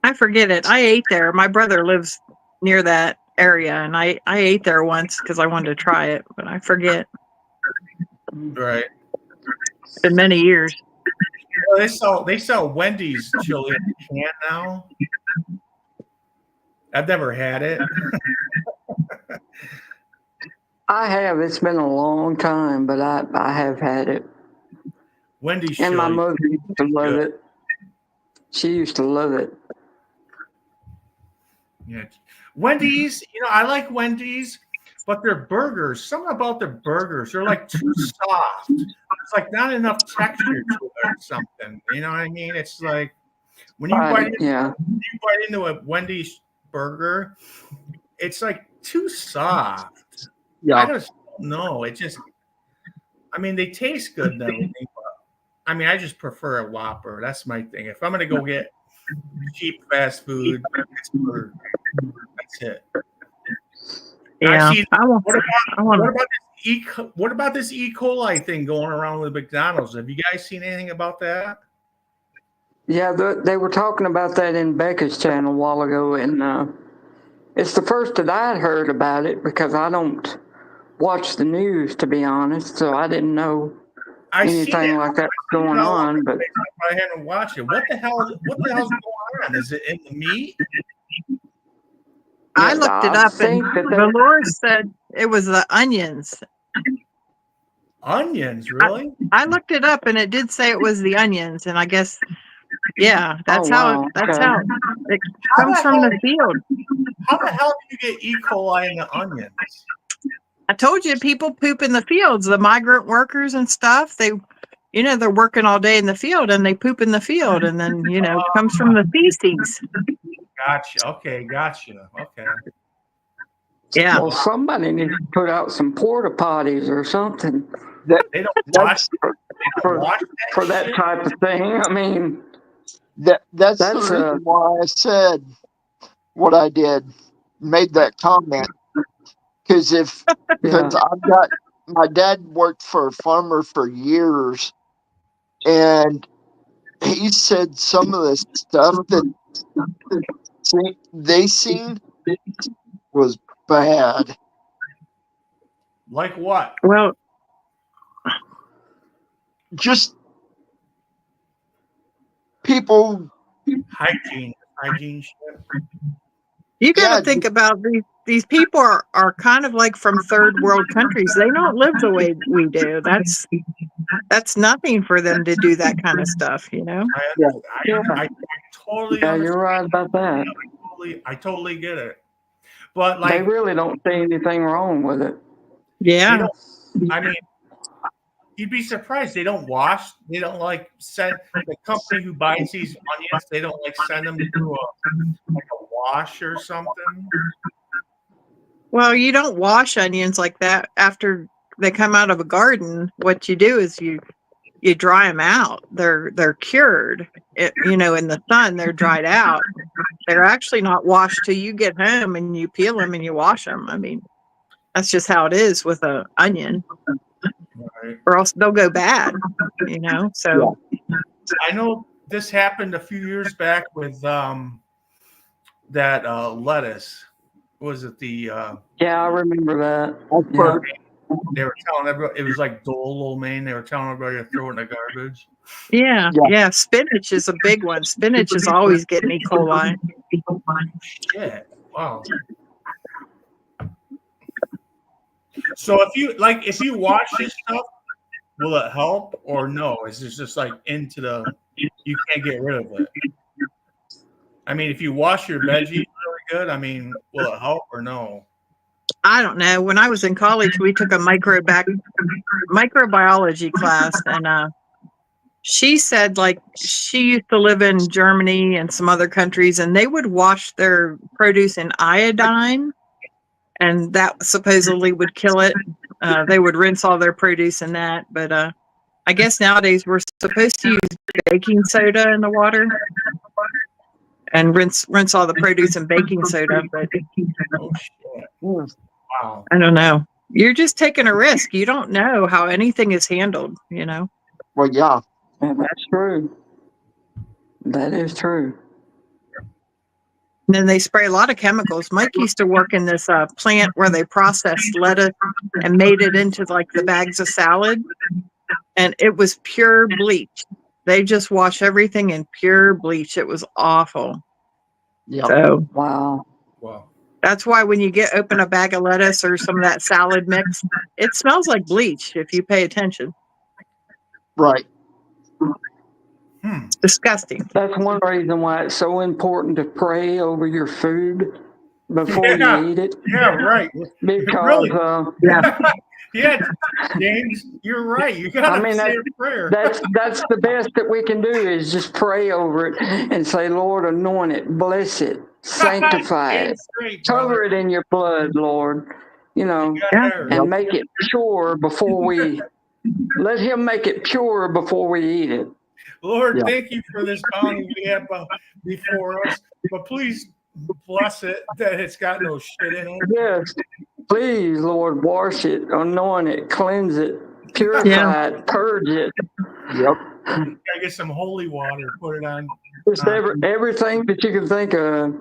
I forget it. I ate there. My brother lives near that area, and I ate there once because I wanted to try it, but I forget. Right. It's been many years. Well, they sell Wendy's chili in a can now. I've never had it. I have. It's been a long time, but I have had it. Wendy's And chili. my mother used to love it. She used to love it. Yeah. Wendy's, I like Wendy's, but their burgers, something about their burgers, they're like too soft. It's like not enough texture to it or something. You know what I mean? It's like when you bite into a Wendy's burger, it's like too soft. Yeah. I just don't know. They taste good and everything, but I mean, I just prefer a Whopper. That's my thing. If I'm gonna go get cheap fast food, it's burger. That's it. Yeah. I see. I want. What about this E. coli thing going around with McDonald's? Have you guys seen anything about that? Yeah, they were talking about that in Becca's channel a while ago, and it's the first that I'd heard about it because I don't watch the news, to be honest, so I didn't know anything like that was going on. But I haven't watched it. What the hell's going on? Is it in the meat? I looked it up, and Dolores said it was the onions. Onions, really? I looked it up, and it did say it was the onions, and I guess, yeah, that's how it comes from the field. How the hell do you get E. coli in the onions? I told you, people poop in the fields. The migrant workers and stuff, they're working all day in the field, and they poop in the field, and then it comes from the feces. Gotcha. Okay, gotcha. Okay. Yeah. Well, somebody needs to put out some porta potties or something. They don't wash for that type of thing. I mean, that's the reason why I said what I did, made that comment. Because I've got, my dad worked for a farmer for years, and he said some of the stuff that they seen was bad. Like what? Well, just people hygiene shit. You got to think about these people are kind of like from third world countries. They don't live the way we do. That's nothing for them to do that kind of stuff, I totally yeah, you're right about that. I totally get it. But they really don't see anything wrong with it. Yeah. I mean, you'd be surprised. They don't wash. They don't send the company who buys these onions. They don't send them to a wash or something. Well, you don't wash onions like that after they come out of a garden. What you do is you dry them out. They're cured. In the sun, they're dried out. They're actually not washed till you get home and you peel them and you wash them. I mean, that's just how it is with an onion. Right. Or else they'll go bad, So I know this happened a few years back with that lettuce. Was it the? Yeah, I remember that. They were telling everybody it was like Dole, Maine. They were telling everybody to throw it in the garbage. Yeah. Spinach is a big one. Spinach is always getting E. coli. Shit! Wow. So if you wash this stuff, will it help or no? Is it just you can't get rid of it? I mean, if you wash your veggies really good, I mean, will it help or no? I don't know. When I was in college, we took a microbiology class, and she said she used to live in Germany and some other countries, and they would wash their produce in iodine, and that supposedly would kill it. They would rinse all their produce in that, but I guess nowadays we're supposed to use baking soda in the water and rinse all the produce in baking soda. But Wow. I don't know. You're just taking a risk. You don't know how anything is handled, Well, yeah. And that's true. That is true. And then they spray a lot of chemicals. Mike used to work in this plant where they processed lettuce and made it into the bags of salad. And it was pure bleach. They just wash everything in pure bleach. It was awful. Yeah. So Wow. that's why when you open a bag of lettuce or some of that salad mix, it smells like bleach if you pay attention. Right. It's disgusting. That's one reason why it's so important to pray over your food before you eat it. Yeah, right. Because Yeah, James, you're right. You gotta say a prayer. That's the best that we can do is just pray over it and say, Lord, anoint it, bless it, sanctify it, cover it in your blood, Lord. And make it sure before we let him make it pure before we eat it. Lord, Yeah. thank you for this bounty we have before us, but please bless it that it's got no shit in it. Yes, please, Lord, wash it, anoint it, cleanse it, purify it, purge it. Yep. Gotta get some holy water, put it on. Just everything that you can think of.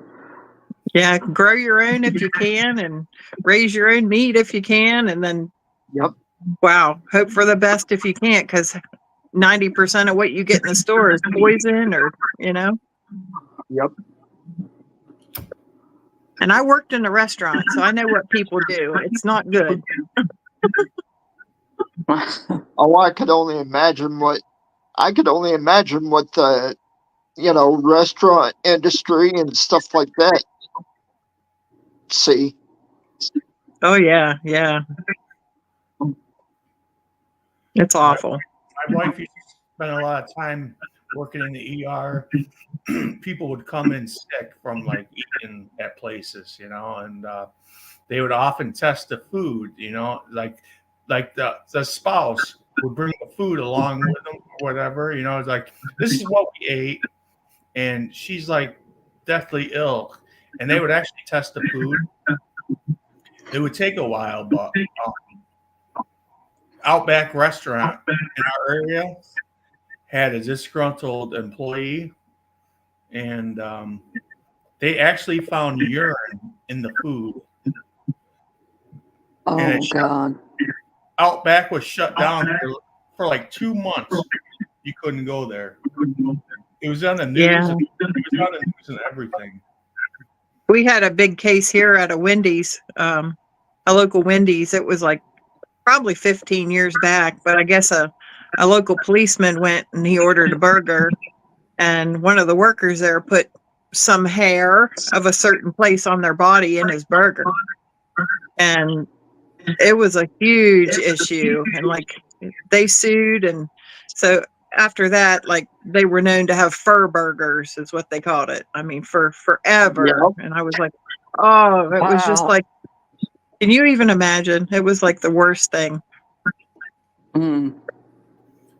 Yeah, grow your own if you can, and raise your own meat if you can, and then Yep. wow, hope for the best if you can't, because 90% of what you get in the store is poison, or Yep. And I worked in a restaurant, so I know what people do. It's not good. Oh, I could only imagine what the restaurant industry and stuff like that. See. Oh yeah, yeah. It's awful. My wife used to spend a lot of time working in the ER. People would come in sick from like eating at places, and they would often test the food, like the spouse would bring the food along with them or whatever, it's like, this is what we ate, and she's like deathly ill, and they would actually test the food. It would take a while, but Outback restaurant in our area had a disgruntled employee, and they actually found urine in the food. Oh, God. Outback was shut down for like 2 months. You couldn't go there. It was on the news. Yeah. It was on the news and everything. We had a big case here at a Wendy's, a local Wendy's. It was like probably 15 years back, but I guess a local policeman went and he ordered a burger, and one of the workers there put some hair of a certain place on their body in his burger. And it was a huge issue, and like they sued. And so after that, like they were known to have fur burgers is what they called it. I mean, for forever. Yep. And I was like, oh, it was just like, can you even imagine? It was like the worst thing. Mm.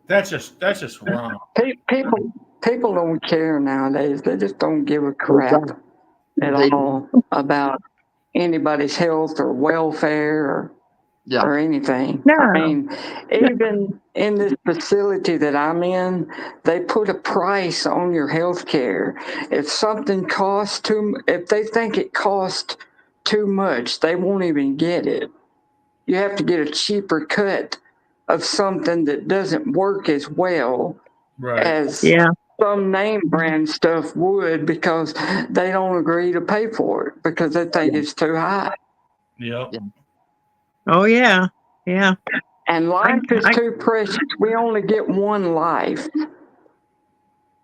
That's just wrong. People don't care nowadays. They just don't give a crap at all about anybody's health or welfare or anything. No. I mean, even in this facility that I'm in, they put a price on your health care. If something if they think it costs too much, they won't even get it. You have to get a cheaper cut of something that doesn't work as well as some name brand stuff would, because they don't agree to pay for it because they think it's too high. Yep. Oh yeah. Yeah. And life is too precious. We only get one life.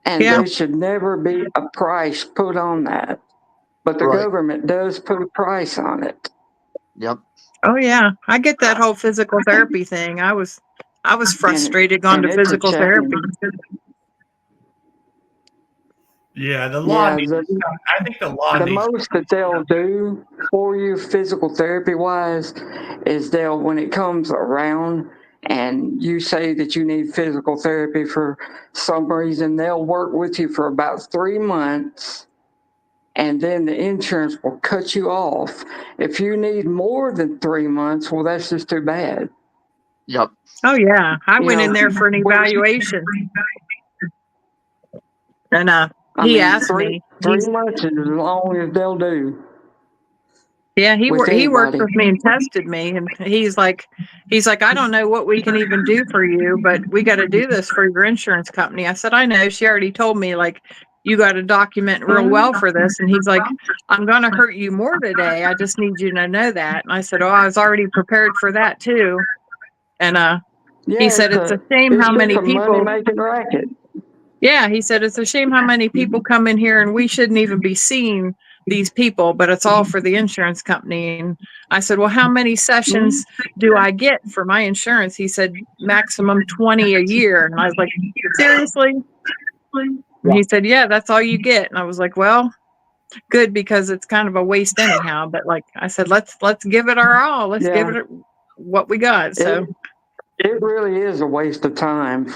And there should never be a price put on that. But the government does put a price on it. Yep. Oh yeah. I get that whole physical therapy thing. I was frustrated going to physical therapy. Yeah, the law. I think the law. The most that they'll do for you, physical therapy wise, is when it comes around and you say that you need physical therapy for some reason, they'll work with you for about 3 months, and then the insurance will cut you off. If you need more than 3 months, well, that's just too bad. Yep. Oh yeah, I went in there for an evaluation, and he asked me. 3 months is as long as they'll do. Yeah, he worked with me and tested me, and he's like, I don't know what we can even do for you, but we got to do this for your insurance company. I said, I know. She already told me, like, you got to document real well for this. And he's like, I'm going to hurt you more today. I just need you to know that. And I said, oh, I was already prepared for that too. And he said, it's a shame how many people. Yeah, he said, it's a shame how many people come in here and we shouldn't even be seeing these people, but it's all for the insurance company. And I said, well, how many sessions do I get for my insurance? He said, maximum 20 a year. And I was like, seriously? And he said, yeah, that's all you get. And I was like, well, good, because it's kind of a waste anyhow. But like I said, let's give it our all. Let's give it what we got. So It really is a waste of time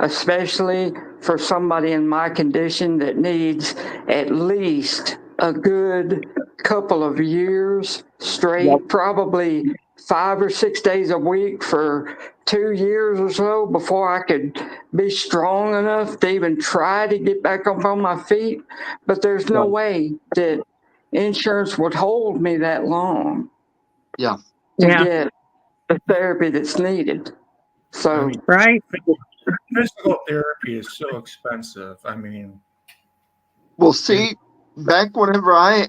especially for somebody in my condition that needs at least a good couple of years straight, Yep. probably 5 or 6 days a week for 2 years or so before I could be strong enough to even try to get back up on my feet. But there's no Right. way that insurance would hold me that long Yeah. to Yeah. get the therapy that's needed. So, I mean, Right. physical therapy is so expensive. I mean, Well, see, back whenever I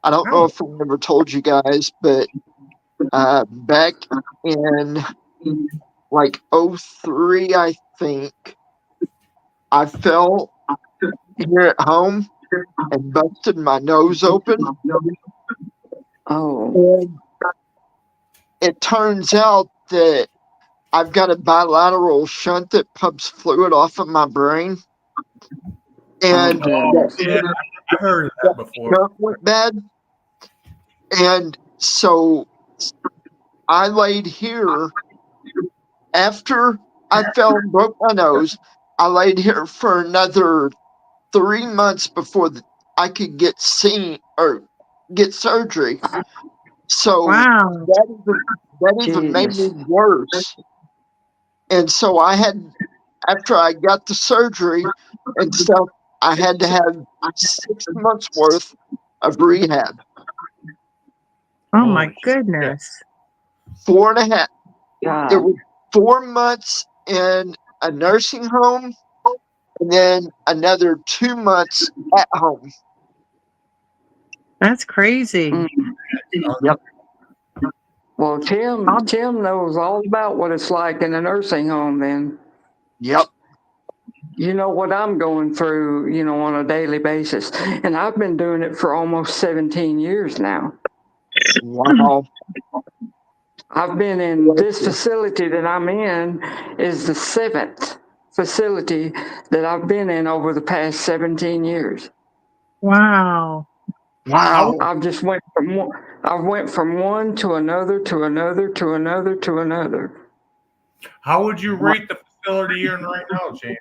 don't know if I ever told you guys, but back in like 03, I think, I fell here at home and busted my nose open. oh, And it turns out that I've got a bilateral shunt that pumps fluid off of my brain. And goodness. yeah, I've heard of that before. shunt went bad. And so I laid here after I fell and broke my nose. I laid here for another 3 months before I could get seen or get surgery. So Wow. that even made me Jesus. worse. And so after I got the surgery and stuff, I had to have 6 months worth of rehab. Oh my Holy goodness. 4.5. It God. was 4 months in a nursing home and then another 2 months at home. That's crazy. Mm. Yep. Well, Tim knows all about what it's like in a nursing home then. Yep. You know what I'm going through, on a daily basis. And I've been doing it for almost 17 years now. Wow. I've been in this facility that I'm in is the 7th facility that I've been in over the past 17 years. Wow. Wow. I've just went from one to another to another to another to another. How would you rate the facility you're in right now, James?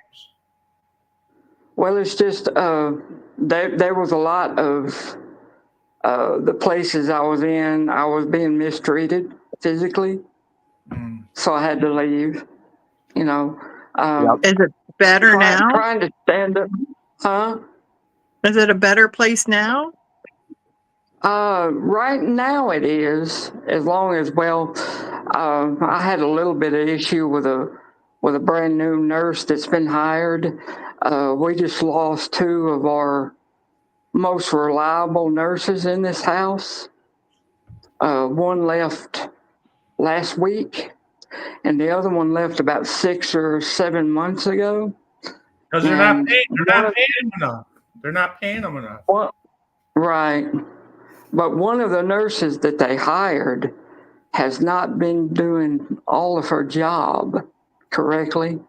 Well, it's just there was a lot of the places I was in. I was being mistreated physically, so I had to leave. Yep. Is it better now? Trying to stand up, huh? Is it a better place now? Right now it is, as long as I had a little bit of issue with a brand new nurse that's been hired. We just lost 2 of our most reliable nurses in this house. One left last week, and the other one left about 6 or 7 months ago. Because they're not paying them enough. They're not paying them enough. Well, right. But one of the nurses that they hired has not been doing all of her job correctly,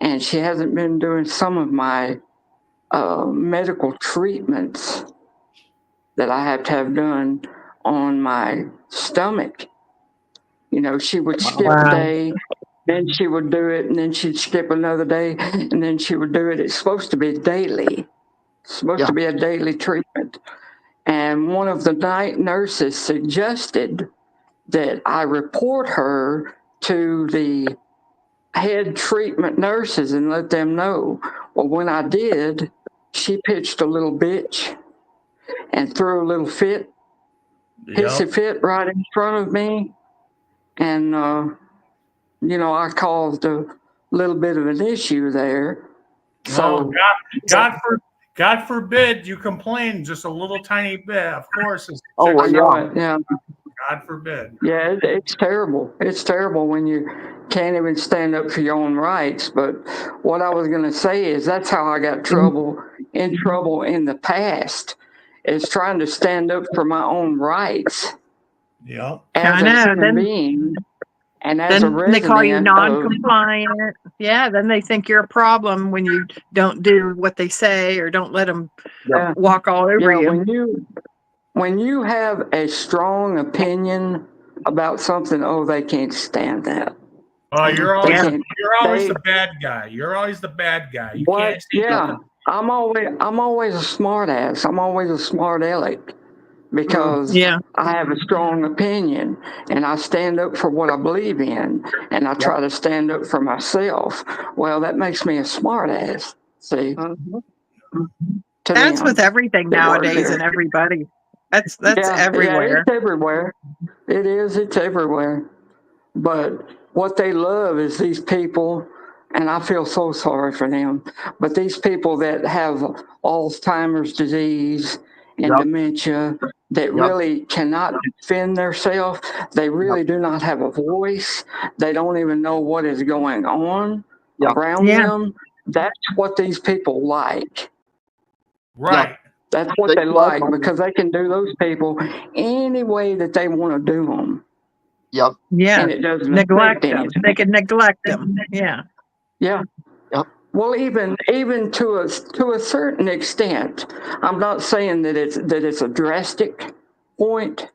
and she hasn't been doing some of my medical treatments that I have to have done on my stomach. She would skip a day, then she would do it, and then she'd skip another day, and then she would do it. It's supposed to be daily. It's supposed to be a daily treatment. And one of the night nurses suggested that I report her to the head treatment nurses and let them know. Well, when I did, she pitched a little bitch and threw a little pissy fit right in front of me. And, I caused a little bit of an issue there. So, God forbid you complain just a little tiny bit. Of course. Yeah. God forbid. Yeah, it's terrible. It's terrible when you can't even stand up for your own rights. But what I was going to say is that's how I got in trouble in the past, is trying to stand up for my own rights. Yeah. As a human being and as a resident. They call you non-compliant. Yeah, then they think you're a problem when you don't do what they say or don't let them walk all over you. When you have a strong opinion about something, oh, they can't stand that. Oh, you're always They the, can't- you're always they- the bad guy. You're always the bad guy. You What? can't say Yeah, nothing. I'm always a smart ass. I'm always a smart aleck because Yeah. I have a strong opinion and I stand up for what I believe in and I try to stand up for myself. Well, that makes me a smart ass. See, to That's them. with everything It works nowadays here. and everybody. That's Yeah, everywhere. it's everywhere. It is. It's everywhere. But what they love is these people, and I feel so sorry for them. But these people that have Alzheimer's disease and Yep. dementia that really cannot defend themselves, they really do not have a voice. They don't even know what is going on Yep. around Yeah. them. That's what these people like. Right. That's what They they love like money. because they can do those people any way that they want to do them, Yep. Yeah. and it doesn't Neglect affect them. anything. They could neglect them. Yeah. Yeah. Yep. Well, even to a certain extent, I'm not saying that it's a drastic point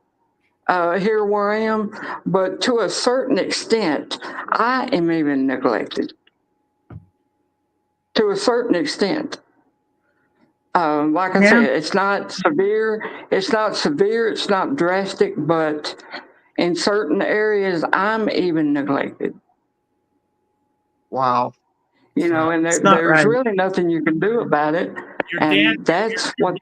here where I am, but to a certain extent, I am even neglected. To a certain extent. Like I Yeah. said, it's not severe. It's not severe. It's not drastic, but in certain areas, I'm even neglected. Wow. You know, and It's not there's right. really nothing you can do about it. You're And damned. that's what.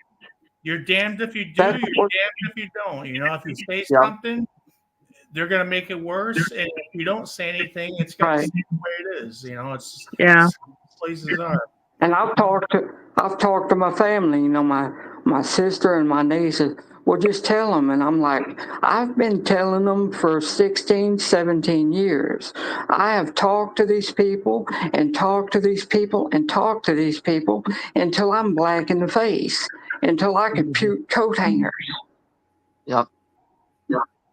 You're damned if you do. That's You're what. damned if you don't. You know, if you say Yep. something, they're gonna make it worse, and if you don't say anything, it's gonna Right. stay the way it is. You know, it's just Yeah. places are. And I've talked to my family, you know, my sister and my nieces. Well, just tell them. And I'm like, I've been telling them for 16, 17 years. I have talked to these people and talked to these people and talked to these people until I'm black in the face, until I can puke coat hangers. Yep.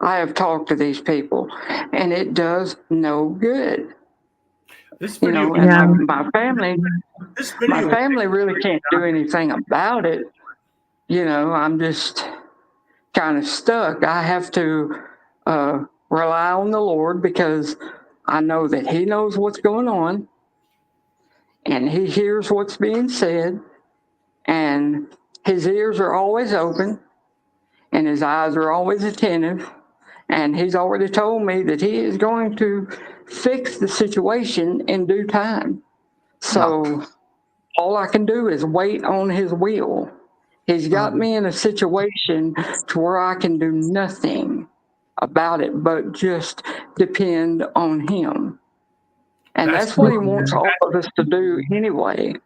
I have talked to these people and it does no good. This You video, know, and Yeah. my family, this my video, family really can't do anything about it. You know, I'm just kind of stuck. I have to rely on the Lord because I know that He knows what's going on and He hears what's being said, and His ears are always open and His eyes are always attentive. And He's already told me that He is going to fix the situation in due time. So all I can do is wait on His will. He's got me in a situation to where I can do nothing about it but just depend on Him. And that's what He wants all of us to do anyway.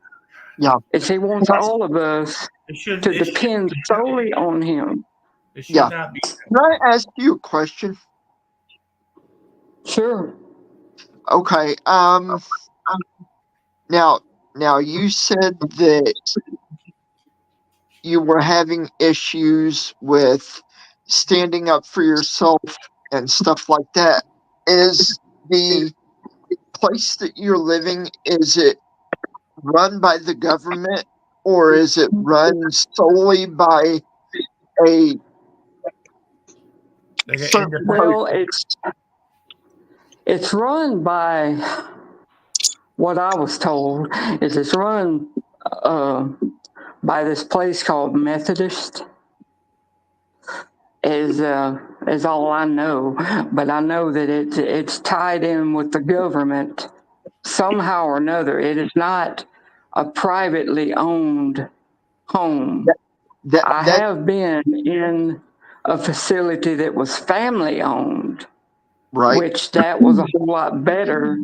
Yeah. Is He wants all of us it should, to it should, depend solely on Him. it should Yeah. not be. Can I ask you a question? Sure. Okay. Now you said that you were having issues with standing up for yourself and stuff like that. Is the place that you're living, is it run by the government or is it run solely by a Like an certain independent- Well, it's run by what I was told is it's run by this place called Methodist. Is all I know, but I know that it's tied in with the government somehow or another. It is not a privately owned home. I that have been in a facility that was family owned, right? which that was a whole lot better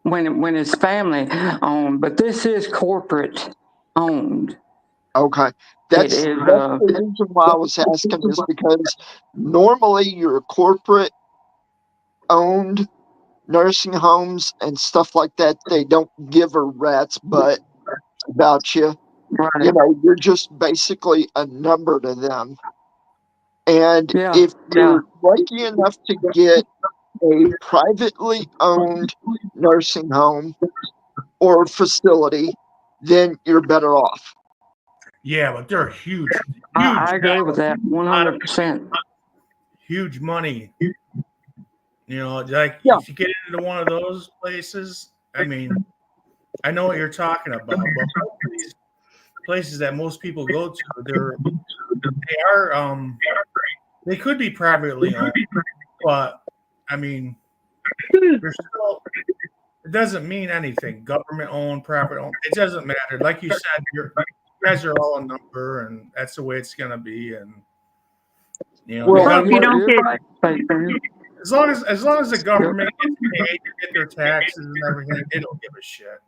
when it's family owned. But this is corporate owned. Okay. That's It is, the reason why I was asking is because normally your corporate owned nursing homes and stuff like that, they don't give a rat's butt about you. Right. You know, you're just basically a number to them. And Yeah, if you're lucky enough to get a privately owned nursing home or facility, then you're better off. Yeah, but they're huge. I agree with that 100%. huge money. You know, like Yeah. if you get into one of those places, I mean, I know what you're talking about, but most of these places that most people go to, they could be privately owned, but I mean, they're still. It doesn't mean anything. Government owned, private owned. It doesn't matter. Like you said, you guys are all a number, and that's the way it's gonna be. And you know, Well, Well, if you don't get, as long as the government gets paid to get their taxes and everything, they don't give a shit.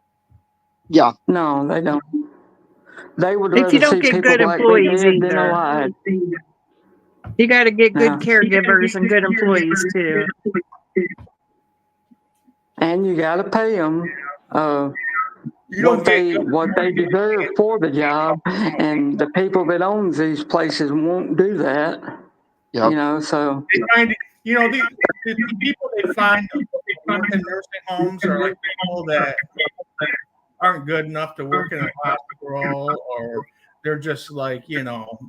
Yeah. No, they don't. They would if rather you don't see get people good like me employees dead than either, alive. you got to get good Yeah. caregivers and good employees too. And you got to pay them You don't get what they deserve for the job. And the people that owns these places won't do that. Yep. You know, so they find, you know, the people they find in nursing homes are like people that aren't good enough to work in a hospital, or they're just like, you know,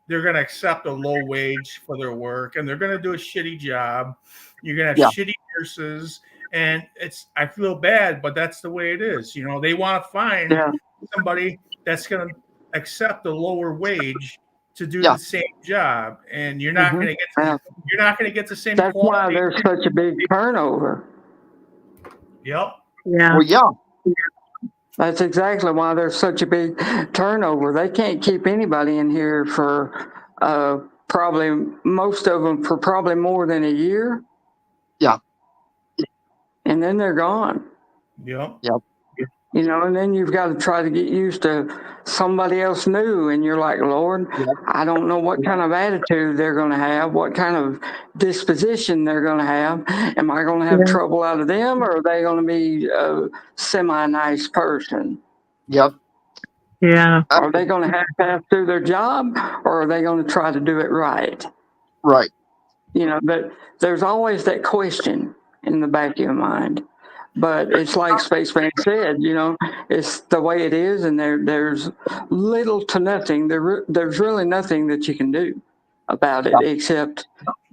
they're going to accept a low wage for their work, and they're going to do a shitty job. You're going to have shitty nurses, and I feel bad, but that's the way it is. You know, they want to find somebody that's going to accept a lower wage to do the same job, and you're not going to get the same that's quality. why there's such a big turnover. Yep. Yeah. Well, yeah. That's exactly why there's such a big turnover. They can't keep anybody in here for probably most of them for probably more than a year. Yeah. And then they're gone. Yep. Yep. You know, and then you've got to try to get used to somebody else new. And you're like, Lord, I don't know what kind of attitude they're going to have, what kind of disposition they're going to have. Am I going to have trouble out of them, or are they going to be a semi-nice person? Yep. Yeah. Are they going to have to pass through their job, or are they going to try to do it right? Right. You know, but there's always that question in the back of your mind. But it's like Spaceman said, you know, it's the way it is, and there's little to nothing. There's really nothing that you can do about it except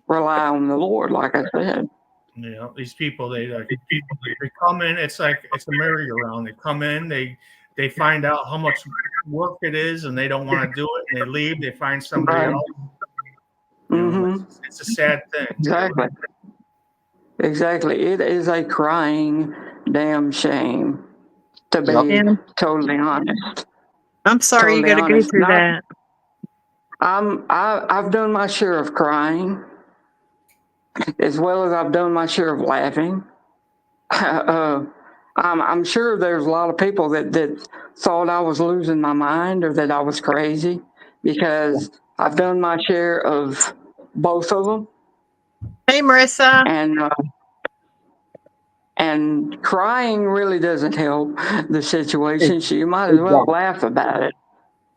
rely on the Lord, like I said. You know, these people, they come in. It's like it's a merry-go-round. They come in, they find out how much work it is, and they don't want to do it, and they leave. They find somebody else. You know, it's a sad thing. Exactly. Exactly. It is a crying damn shame, to be totally honest. I'm sorry you got to go through that. I've done my share of crying, as well as I've done my share of laughing. I'm sure there's a lot of people that thought I was losing my mind or that I was crazy, because I've done my share of both of them. Hey, Marissa. And crying really doesn't help the situation. So you might as well laugh about it.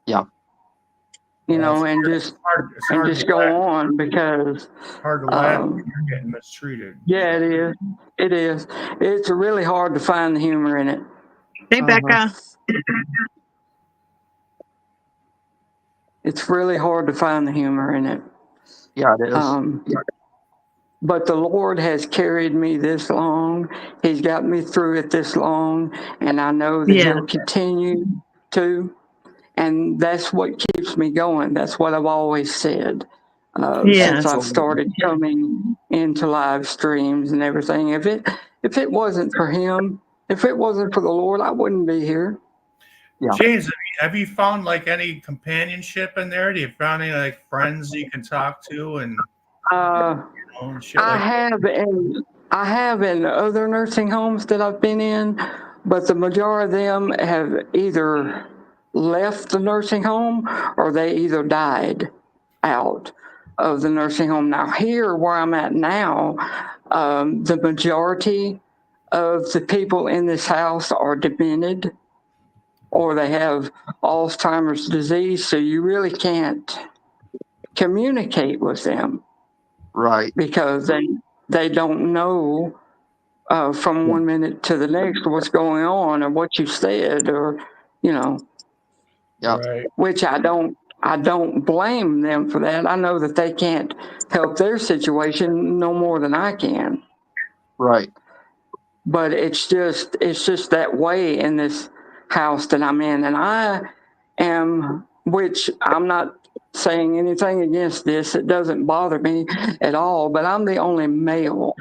Yeah. You know, and just go on, because it's hard to laugh when you're getting mistreated. Yeah, it is. It is. It's really hard to find the humor in it. Hey, Becca. It's really hard to find the humor in it. Yeah, it is. But the Lord has carried me this long. He's got me through it this long, and I know that He'll continue to. And that's what keeps me going. That's what I've always said since I've started coming into live streams and everything. If it wasn't for Him, if it wasn't for the Lord, I wouldn't be here. Yeah. James, have you found like any companionship in there? Do you found any like friends you can talk to and shit like I have in other nursing homes that I've been in, but the majority of them have either left the nursing home or they either died out of the nursing home. Now here where I'm at now, the majority of the people in this house are demented, or they have Alzheimer's disease, so you really can't communicate with them. Right. Because they don't know from 1 minute to the next what's going on or what you said, or, you know. Yeah. Right. Which I don't I don't blame them for that. I know that they can't help their situation no more than I can. Right. But it's just that way in this house that I'm in. And I am, which I'm not saying anything against this, it doesn't bother me at all, but I'm the only male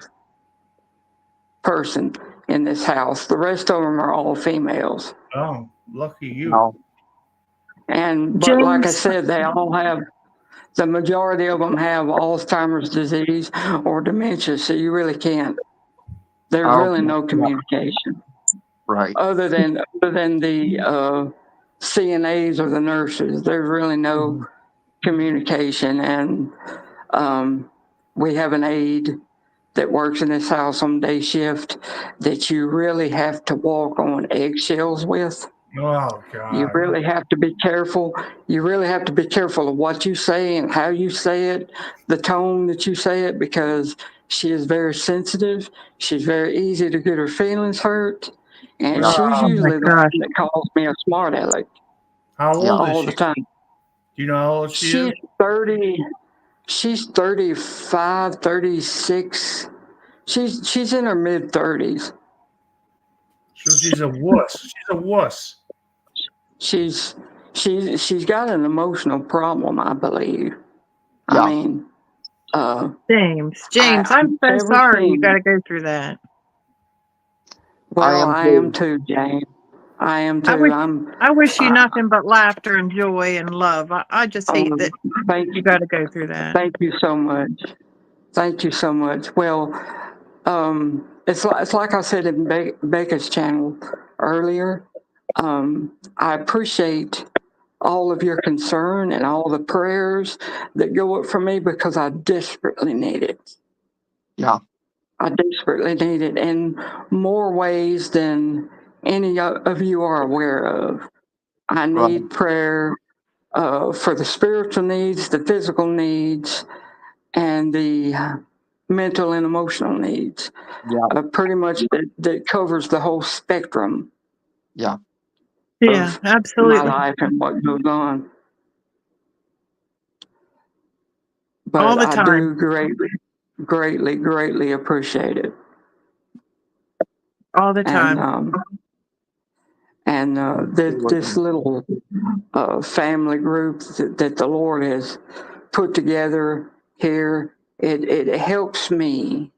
person in this house. The rest of them are all females. Oh, lucky you. No. But like I James. said, they all have, the majority of them have Alzheimer's disease or dementia, so you really can't. There's really no communication. Right. Other than the CNAs or the nurses, there's really no communication. And we have an aide that works in this house on day shift that you really have to walk on eggshells with. Oh God. You really have to be careful. You really have to be careful of what you say and how you say it, the tone that you say it, because she is very sensitive. She's very easy to get her feelings hurt. And she's usually the one that calls me a smart aleck. How old all is she? the time. Do you know how old she is? 30. She's 35, 36. She's in her mid 30s. So she's a wuss. She's a wuss. She's got an emotional problem, I believe. Yeah. I mean, James, I'm so sorry you got to go through that. Well, I am too, James. I am too. I wish you nothing but laughter and joy and love. I just hate that you got to go through that. Thank you so much. Thank you so much. Well, it's like I said in Becca's channel earlier. I appreciate all of your concern and all the prayers that go up for me, because I desperately need it. Yeah. I desperately need it in more ways than any of you are aware of. I need prayer for the spiritual needs, the physical needs, and the mental and emotional needs. Yeah. Pretty much that covers the whole spectrum. Yeah. Yeah, absolutely. My life and what goes on. But all the I time. do greatly appreciate it. All the time. And this little family group that the Lord has put together here, it helps me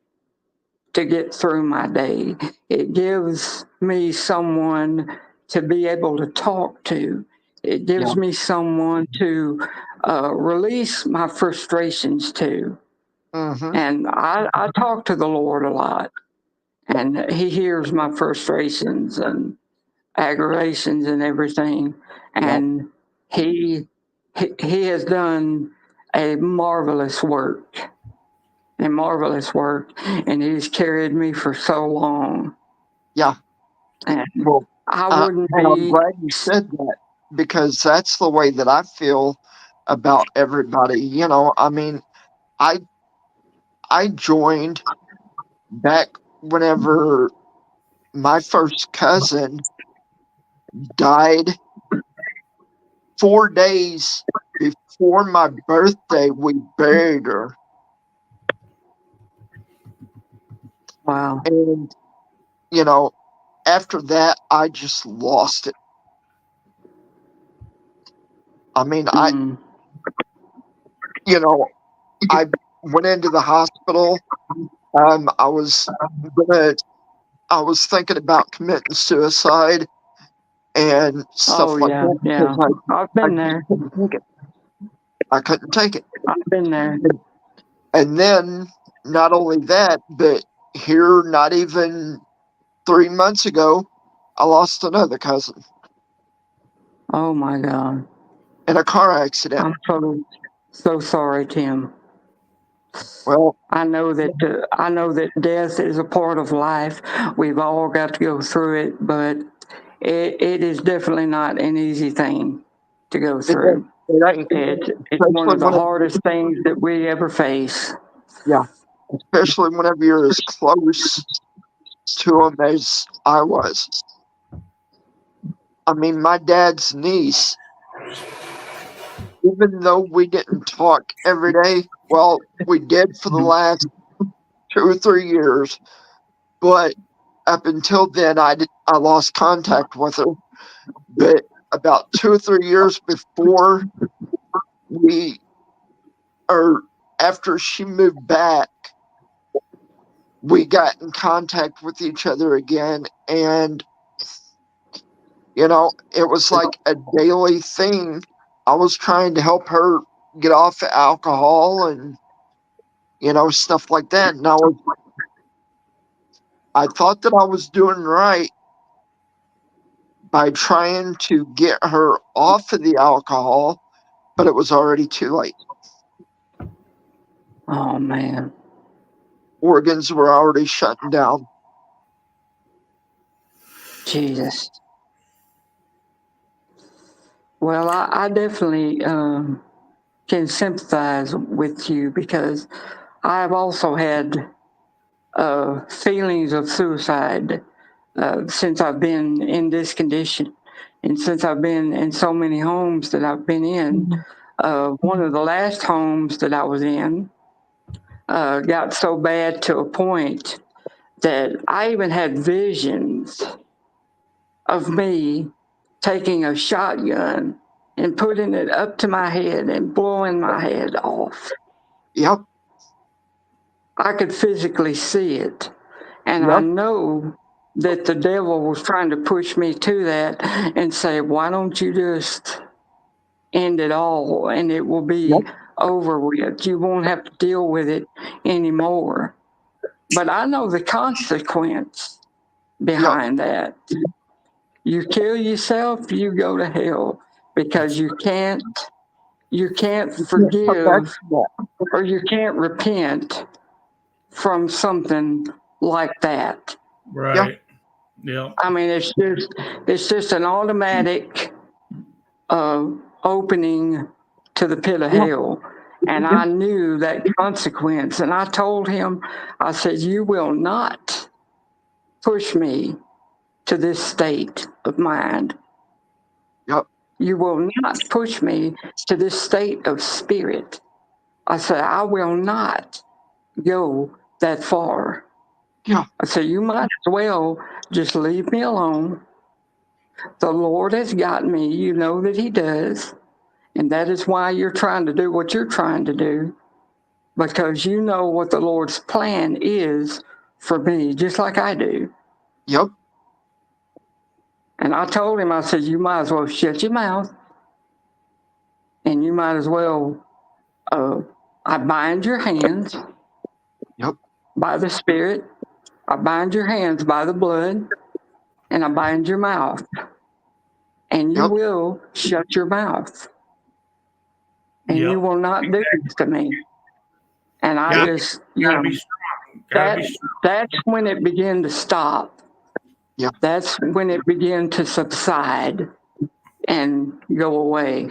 to get through my day. It gives me someone to be able to talk to. It gives me someone to release my frustrations to. Mm-hmm. And I talk to the Lord a lot, and He hears my frustrations and aggravations and everything. And he has done a marvelous work, and He's carried me for so long. Yeah. And Well, I wouldn't and I'm be. glad you said that, because that's the way that I feel about everybody. You know, I mean, I joined back whenever my first cousin died 4 days before my birthday. We buried her. Wow. And, you know, after that, I just lost it. I mean, I went into the hospital. I was thinking about committing suicide and stuff like that. Yeah. I've been there. I couldn't take it. I've been there. And then, not only that, but here, not even 3 months ago, I lost another cousin Oh my God. in a car accident. I'm so sorry, Tim. Well, I know that death is a part of life. We've all got to go through it, but it is definitely not an easy thing to go through. It's one of the hardest things that we ever face. Yeah, especially whenever you're as close to him as I was. I mean, my dad's niece even though we didn't talk every day, well, we did for the last 2 or 3 years, but up until then, I lost contact with her. But about 2 or 3 years before or after she moved back, we got in contact with each other again, and it was like a daily thing. I was trying to help her get off alcohol and stuff like that. And I thought that I was doing right by trying to get her off of the alcohol, but it was already too late. Oh man. Organs were already shutting down. Jesus. Well, I definitely can sympathize with you because I've also had feelings of suicide since I've been in this condition, and since I've been in so many homes that I've been in. One of the last homes that I was in got so bad to a point that I even had visions of me taking a shotgun and putting it up to my head and blowing my head off. Yep. I could physically see it. And Yep. I know that the devil was trying to push me to that and say, why don't you just end it all and it will be over with. You won't have to deal with it anymore. But I know the consequence behind that. You kill yourself, you go to hell because you can't forgive or you can't repent from something like that. Right. Yeah. I mean, it's just an automatic opening to the pit of hell. And I knew that consequence. And I told him, I said, you will not push me to this state of mind. Yep. You will not push me to this state of spirit. I said, I will not go that far. Yeah. I said, you might as well just leave me alone. The Lord has got me. You know that He does. And that is why you're trying to do what you're trying to do, because you know what the Lord's plan is for me, just like I do. Yep. And I told him, I said, you might as well shut your mouth, and you might as well, I bind your hands by the Spirit, I bind your hands by the blood, and I bind your mouth. And you will shut your mouth. And you will not do this to me. And I just, that's when it began to stop. Yeah. That's when it began to subside and go away.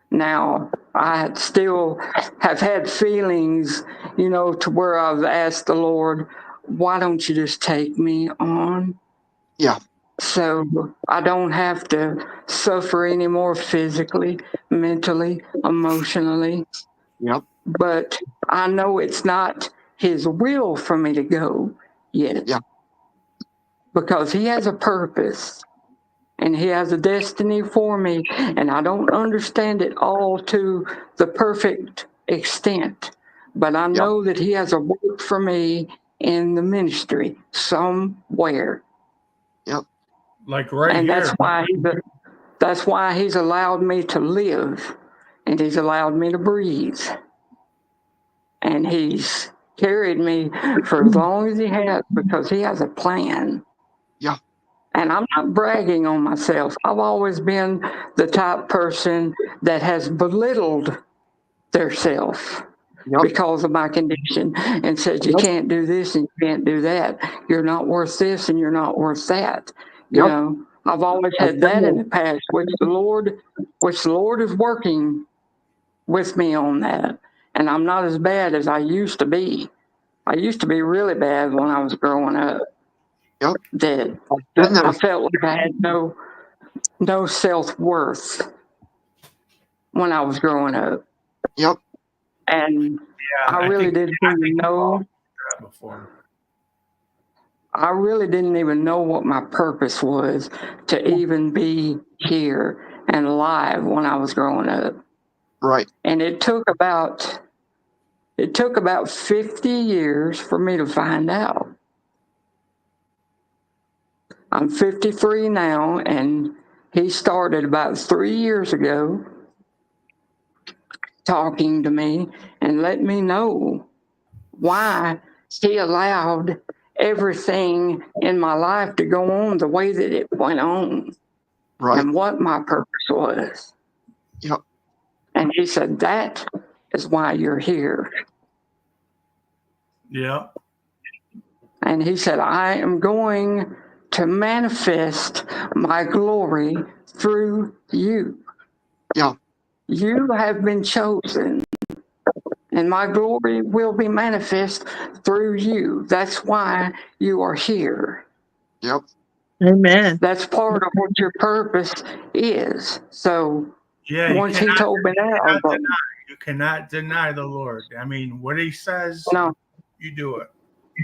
Now, I still have had feelings, to where I've asked the Lord, why don't you just take me on? Yeah. So I don't have to suffer anymore physically, mentally, emotionally. Yep. But I know it's not His will for me to go yet. Yeah. Because He has a purpose and He has a destiny for me. And I don't understand it all to the perfect extent. But I know that He has a work for me in the ministry somewhere. Yep. Like right and here. That's why He's allowed me to live, and He's allowed me to breathe, and He's carried me for as long as He has, because He has a plan. Yeah. And I'm not bragging on myself. I've always been the type person that has belittled their self because of my condition and said, you can't do this and you can't do that. You're not worth this and you're not worth that. I've always had that in the past, which the Lord is working with me on that. And I'm not as bad as I used to be. I used to be really bad when I was growing up. That I felt like I had no self-worth. when I was growing up. Yep. And Yeah, I really think- didn't I even think know. that before. I really didn't even know what my purpose was to even be here and alive when I was growing up. Right. And it took about 50 years for me to find out. I'm 53 now, and he started about 3 years ago talking to me and let me know why he allowed everything in my life to go on the way that it went on. Right. And what my purpose was. Yep. And he said, that is why you're here. Yeah. And he said, I am going to manifest my glory through you. Yeah. You have been chosen, and my glory will be manifest through you. That's why you are here. Yep. Amen. That's part of what your purpose is. So Yeah. once he told me that, I was You cannot deny the Lord. I mean, what he says, no, you do it.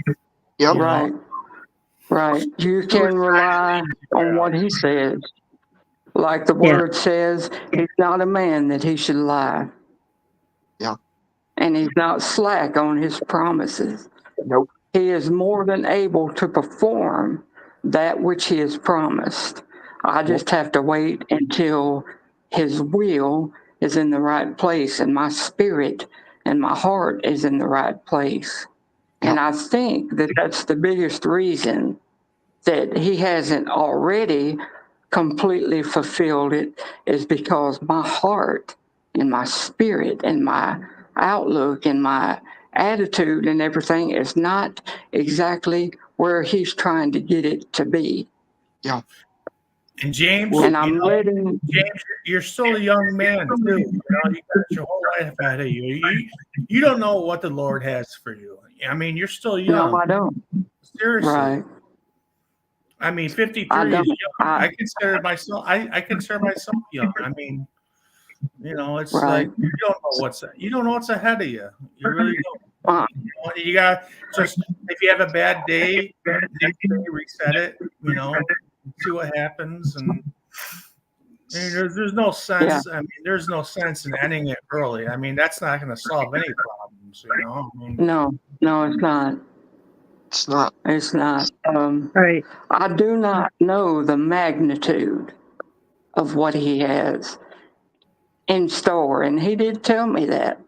Yep. You know? right, right. You can rely on what he says. Like the Yeah. word says, he's not a man that he should lie. Yeah. And he's not slack on his promises. Nope. He is more than able to perform that which he has promised. I just have to wait until his will is in the right place and my spirit and my heart is in the right place. And I think that that's the biggest reason that he hasn't already completely fulfilled it, is because my heart and my spirit and my outlook and my attitude and everything is not exactly where he's trying to get it to be. Yeah. And James, And I'm letting. James, you're still a young man too. You know, you got your whole life ahead of you. You don't know what the Lord has for you. I mean, you're still young. No, I don't. Seriously. Right. I mean, 53 I is don't. young. I consider myself young. I mean, you know, it's Right. like you don't know what's ahead of you. You really don't. Uh, You got just, if you have a bad day, next day reset it. You know, see what happens, and I mean, there's no sense. I mean, there's no sense in ending it early. I mean, that's not going to solve any problems. You know, I mean, no, it's not. It's not. It's not. Right. I do not know the magnitude of what he has in store. And he did tell me that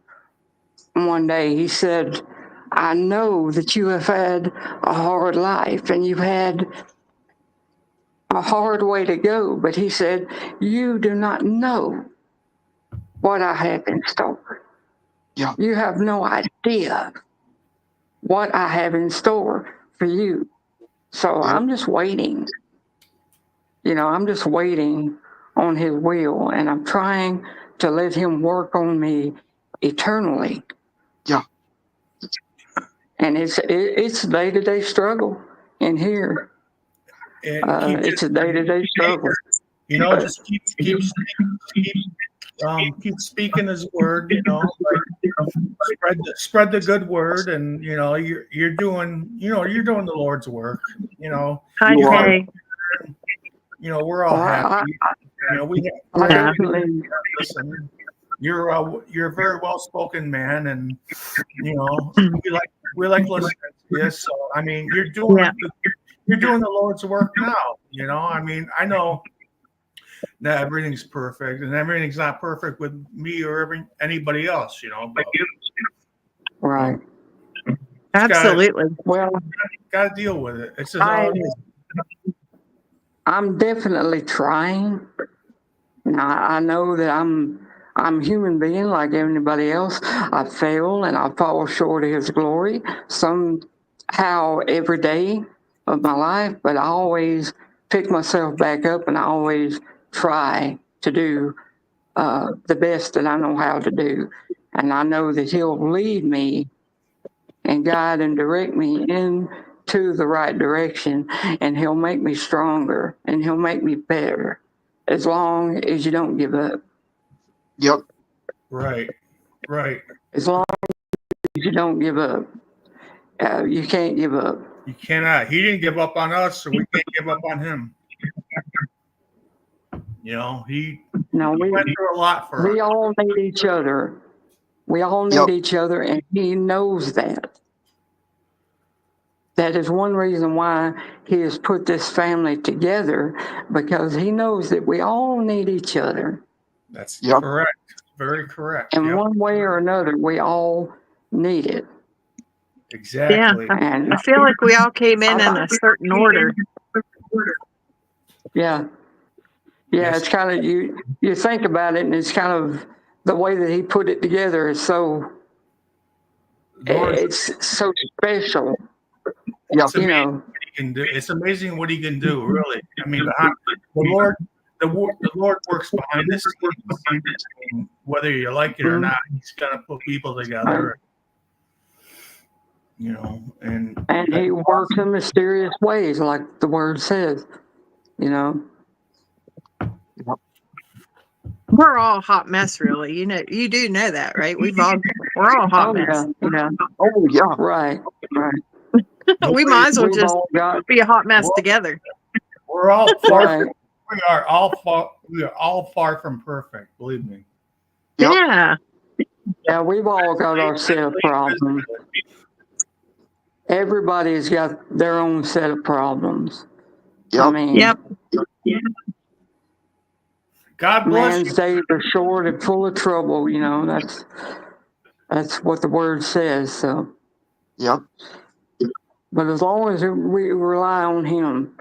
one day. He said, I know that you have had a hard life and you've had a hard way to go. But he said, you do not know what I have in store. Yeah. You have no idea what I have in store for you. So Yeah. I'm just waiting. You know, I'm just waiting on his will, and I'm trying to let him work on me eternally. Yeah. And it's a day-to-day struggle in here. It's a day-to-day struggle. You know, just keep speaking his word. You know, like spread the good word, and you know, you're doing the Lord's work. You know, Hi, You are. Kay. you know, we're all happy. You know, we're Yeah. Definitely. listen. You're a very well spoken man, and you know, we like listening to you. So I mean, you're doing the Lord's work now. You know, I mean, I know that everything's perfect, and everything's not perfect with me or anybody else. You know, but Right. Absolutely. Well, got to deal with it. It's just all it is. I'm definitely trying. Now, I know that I'm a human being like anybody else. I fail and I fall short of his glory somehow every day of my life, but I always pick myself back up and I always try to do the best that I know how to do. And I know that he'll lead me and guide and direct me into the right direction, and he'll make me stronger and he'll make me better as long as you don't give up. Yep. Right. As long as you don't give up. You can't give up. You cannot. He didn't give up on us, so we can't give up on him. You know, he went through a lot for us. We all need each other. We all need each other, and he knows that. That is one reason why he has put this family together, because he knows that we all need each other. That's correct. Very correct. In one way or another, we all need it. Exactly. Yeah, I feel like we all came in a certain order. Yeah. Yes. It's kind of, you think about it, and it's kind of the way that he put it together is so, it's so special. It's amazing what he can do. It's amazing what he can do, really. I mean, the Lord works behind the scenes. Whether you like it or not, he's gonna put people together. You know, and he works in mysterious ways, like the word says. You know. We're all a hot mess, really. You know, you do know that, right? We're all a hot mess. Yeah. Oh yeah. Right. We might as well just be a hot mess together. We're all far. We are all far from perfect. Believe me. Yep. Yeah. Yeah, we've all got our set of problems. Everybody's got their own set of problems. Yep. I mean, God bless man's days are short and full of trouble. You know, that's what the word says. So. Yep. But as long as we rely on him,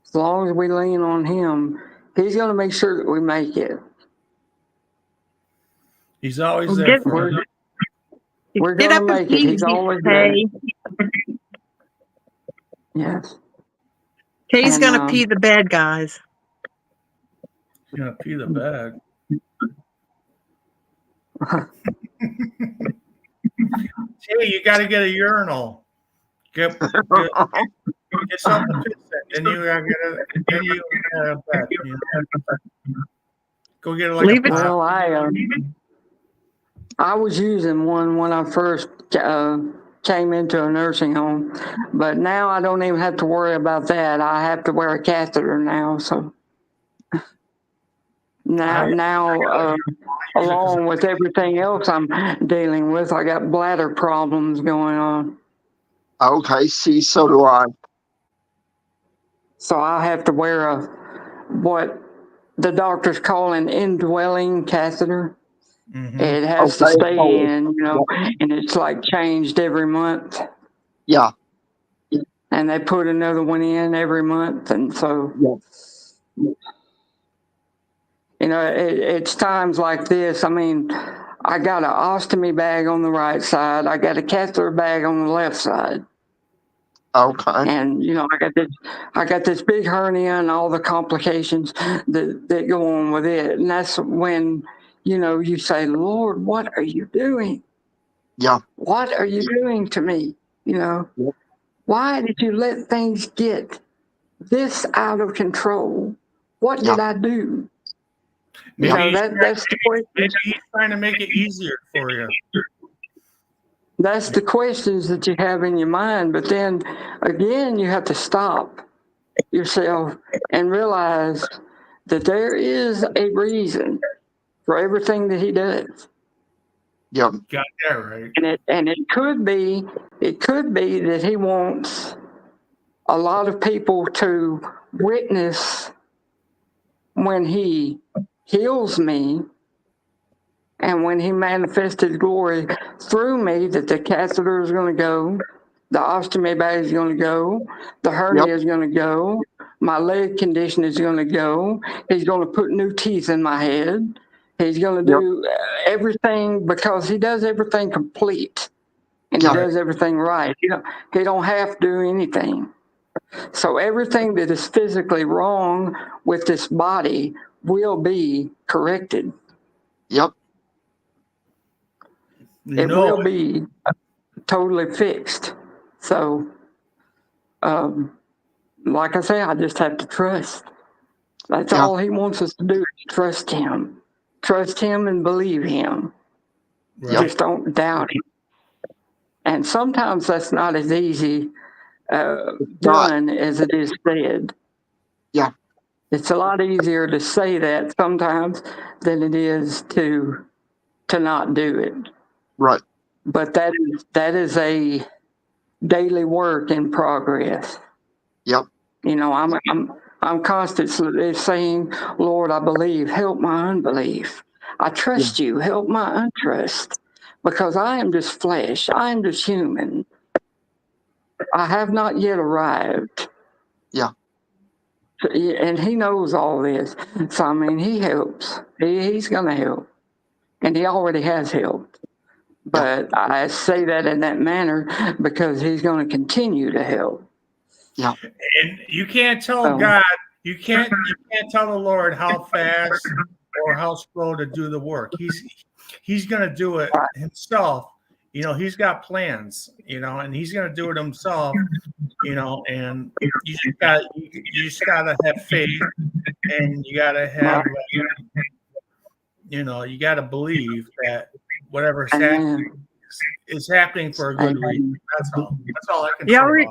as long as we lean on him, he's going to make sure that we make it. He's always there. We're going to make it. He's always there. Yes. He's going to pee the bed, guys. He's going to pee the bed. Hey, you got to get a urinal. Get something to piss in. Then you got to get a bed. You know? Go get it like Leave a Well, I was using one when I first came into a nursing home, but now I don't even have to worry about that. I have to wear a catheter now, so now along with everything else I'm dealing with, I got bladder problems going on. Okay, see, so do I. So I have to wear what the doctors call an indwelling catheter. Mm-hmm. It has to stay in, you know, and it's like changed every month. Yeah. And they put another one in every month. And so, you know, it's times like this. I mean, I got an ostomy bag on the right side. I got a catheter bag on the left side. Okay. And, you know, I got this big hernia and all the complications that go on with it. And that's when, you know, you say, Lord, what are you doing? Yeah. What are you doing to me? You know, why did you let things get this out of control? What did I do? Maybe you know, that's the question. Maybe he's trying to make it easier for you. That's the questions that you have in your mind. But then again, you have to stop yourself and realize that there is a reason for everything that he does. Yep. Got that right. And it could be that he wants a lot of people to witness when he heals me and when he manifests his glory through me, that the catheter is going to go, the ostomy bag is going to go, the hernia is going to go, my leg condition is going to go. He's going to put new teeth in my head. He's going to do everything, because he does everything complete, and he does everything right. He don't have to do anything. So everything that is physically wrong with this body will be corrected. Yep. It will be totally fixed. So, like I say, I just have to trust. That's all he wants us to do, is trust him. Trust him and believe him. Right. Just don't doubt him. And sometimes that's not as easy done as it is said. Yeah. It's a lot easier to say that sometimes than it is to not do it. Right. But that is a daily work in progress. Yep. You know, I'm constantly saying, Lord, I believe, help my unbelief. I trust you, help my untrust. Because I am just flesh, I am just human. I have not yet arrived. Yeah. And he knows all this. So, I mean, he helps. He's going to help. And he already has helped. But I say that in that manner because he's going to continue to help. Yeah. And you can't tell God, you can't tell the Lord how fast or how slow to do the work. He's going to do it himself. You know, he's got plans, you know, and he's going to do it himself, you know, and you just got to have faith, and you got to have, you know, you got to believe that whatever's happening is happening for a good reason. That's all I can say about it.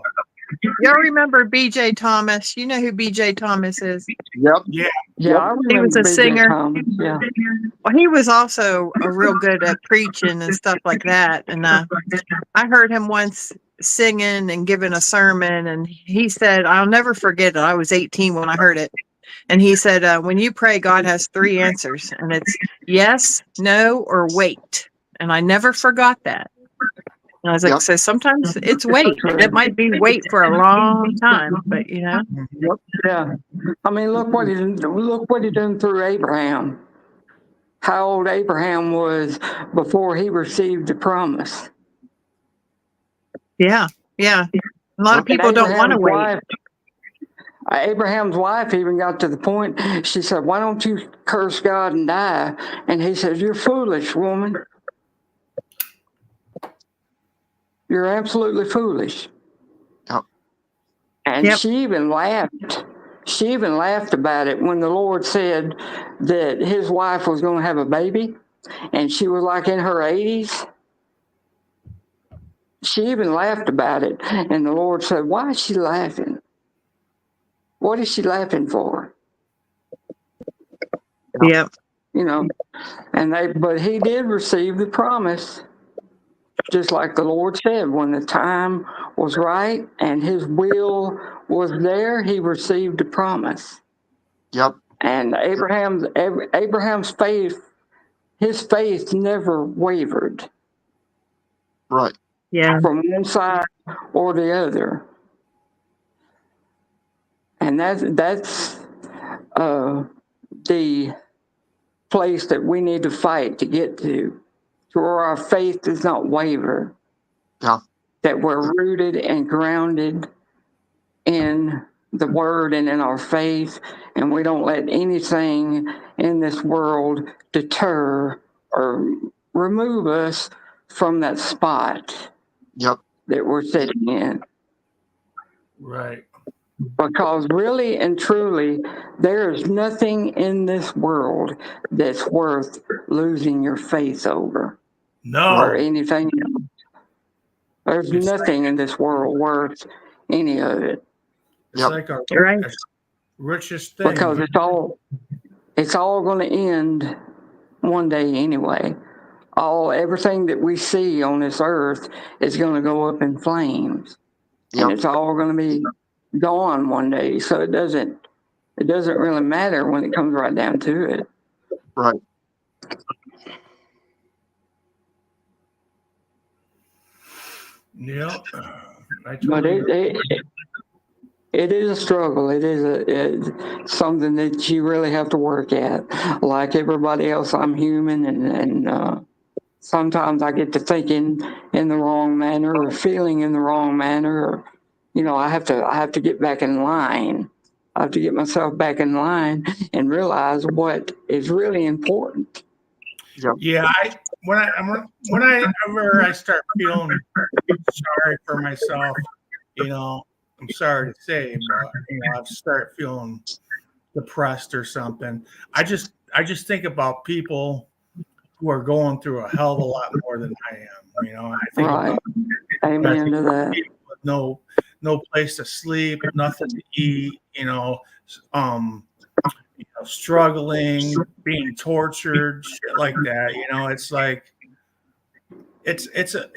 Y'all remember B.J. Thomas? You know who B.J. Thomas is? Yep. Yeah. Yeah, He was a singer. Yeah. Well, he was also a real good at preaching and stuff like that. And I heard him once singing and giving a sermon, and he said, I'll never forget it. I was 18 when I heard it. And he said, when you pray, God has 3 answers, and it's yes, no, or wait. And I never forgot that. And I was like, so sometimes it's wait. It might be wait for a long time, but you know. Yeah. I mean, look what he done through Abraham. How old Abraham was before he received the promise. Yeah. Yeah. A lot of people don't want to wait. Abraham's wife even got to the point, she said, why don't you curse God and die? And he said, you're foolish, woman. You're absolutely foolish. Yep. And she even laughed. She even laughed about it when the Lord said that his wife was going to have a baby, and she was like in her 80s. She even laughed about it. And the Lord said, why is she laughing? What is she laughing for? Yep. You know, but he did receive the promise. Just like the Lord said, when the time was right and his will was there, he received the promise. Yep. And Abraham's faith, his faith never wavered. Right. Yeah. From one side or the other. And that's the place that we need to fight to get to where our faith does not waver. Yeah. That we're rooted and grounded in the word and in our faith, and we don't let anything in this world deter or remove us from that spot that we're sitting in. Right. Because really and truly, there is nothing in this world that's worth losing your faith over. No. Or anything else. There's nothing in this world worth any of it. It's like our richest thing. Because it's all going to end one day anyway. Everything that we see on this earth is going to go up in flames. And it's all going to be gone one day. So it doesn't really matter when it comes right down to it. Right. Yep. But it is a struggle. It is something that you really have to work at. Like everybody else, I'm human, and sometimes I get to thinking in the wrong manner or feeling in the wrong manner. Or, you know, I have to get back in line. I have to get myself back in line and realize what is really important. Yeah, whenever I start feeling sorry for myself, you know, I'm sorry to say, but you know, I start feeling depressed or something. I just think about people who are going through a hell of a lot more than I am. You know, I think Right. about Amen to that. people with no place to sleep, nothing to eat. Struggling, being tortured, shit like that. You know, it's like it's a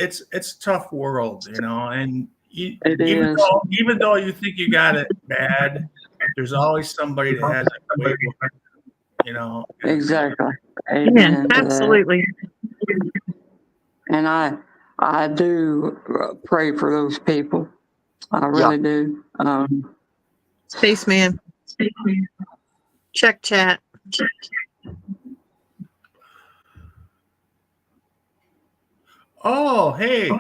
tough world. You know, and It is. even though you think you got it bad, there's always somebody that has it way worse. You know, Exactly. Yeah, Amen to that. absolutely. And I do pray for those people. I really do. Spaceman. Check chat. Oh, hey,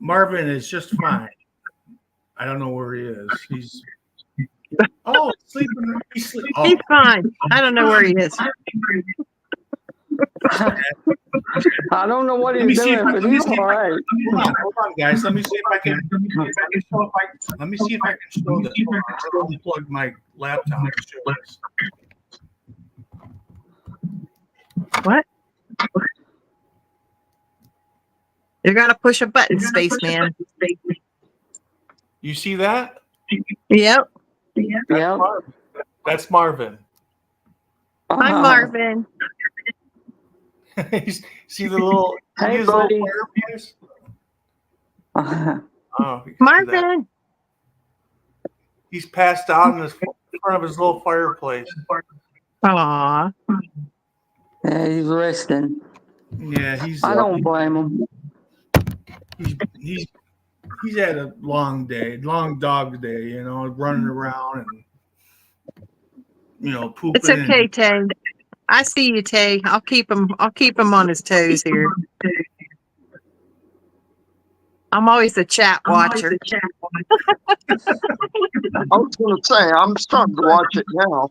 Marvin is just fine. I don't know where he is. He's sleeping. He's fine. I don't know where he is. I don't know what he's doing, but he's all right. Hold on, guys. Let me see if I can. Let me see if I can show this. I'll unplug my laptop and show this. What? You're gonna push a button, Spaceman. You see that? Yep. Yep. That's Marvin. Hi, Marvin. See the little. Hey, his buddy. little fireplace? Oh, you can see that. Marvin. He's passed out in front of his little fireplace. Aw. Yeah, he's resting. Yeah, I don't blame him. He's had a long day, long dog day, you know, running around and pooping. It's okay, Tay. I see you, Tay. I'll keep him on his toes here. I'm always the chat watcher. I was going to say, I'm starting to watch it now.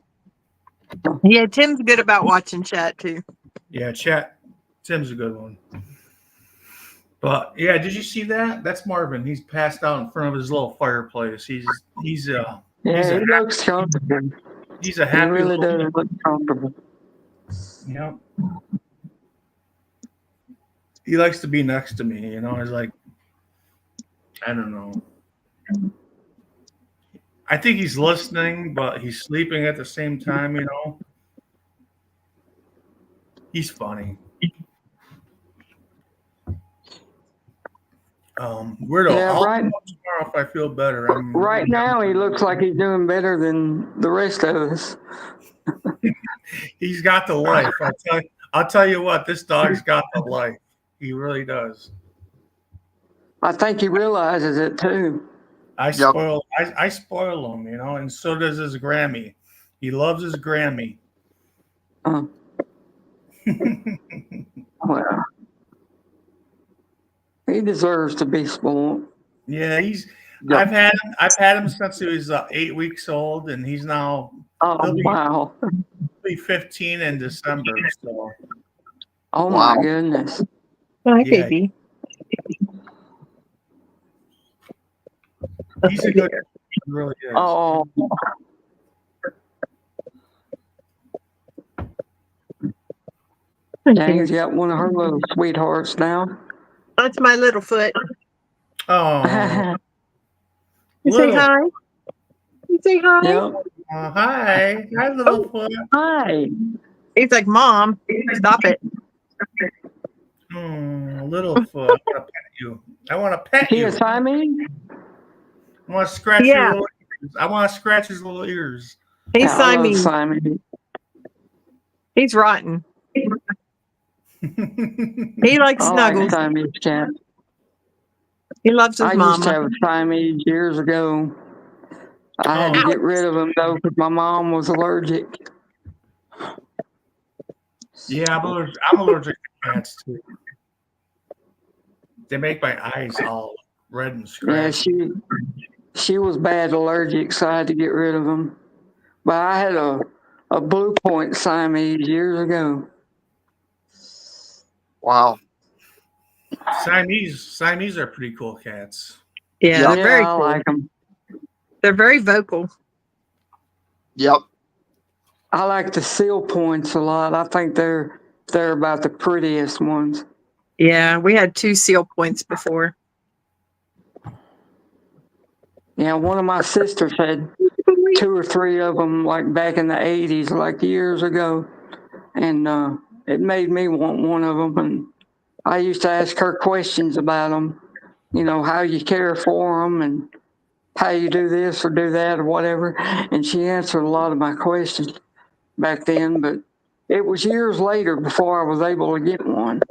Yeah, Tim's good about watching chat too. Yeah, chat. Tim's a good one. But yeah, did you see that? That's Marvin. He's passed out in front of his little fireplace. He looks comfortable. He's a happy. He really does look comfortable. Yep. He likes to be next to me. You know, he's like, I don't know. I think he's listening, but he's sleeping at the same time. You know, he's funny. Weirdo. Yeah, I'll right. come up tomorrow if I feel better. Right now, he looks like he's doing better than the rest of us. He's got the life. I'll tell you what. This dog's got the life. He really does. I think he realizes it too. I spoil him, you know, and so does his Grammy. He loves his Grammy. Well, he deserves to be spoiled. Yeah, I've had him since he was 8 weeks old, and he's now wow. He'll be 15 in December. So. Oh my goodness. Hi, baby. He's a good. He really is. Oh. Jane's got one of her little sweethearts now. That's my little foot. Oh. You say hi. You say hi. Yep. Hi, little foot. Hi. He's like, Mom, stop it. Little foot. I want to pet you. He a Siamese? I want to scratch your little ears. I want to scratch his little ears. He's Siamese. He's rotten. He likes snuggles. Siamese cat. He loves his mama. I used to have a Siamese years ago. I had to get rid of him though because my mom was allergic. Yeah, I'm allergic to cats too. They make my eyes all red and scratchy. Yeah, she was bad allergic, so I had to get rid of him. But I had a Blue Point Siamese years ago. Wow. Siamese are pretty cool cats. Yeah, they're very I cool. like them. They're very vocal. Yep. I like the seal points a lot. I think they're they're about the prettiest ones. Yeah, we had 2 seal points before. Yeah, one of my sisters had 2 or 3 of them, like back in the 80s, like years ago. And it made me want one of them. And I used to ask her questions about them, you know, how you care for them and how you do this or do that or whatever. And she answered a lot of my questions back then, but it was years later before I was able to get one.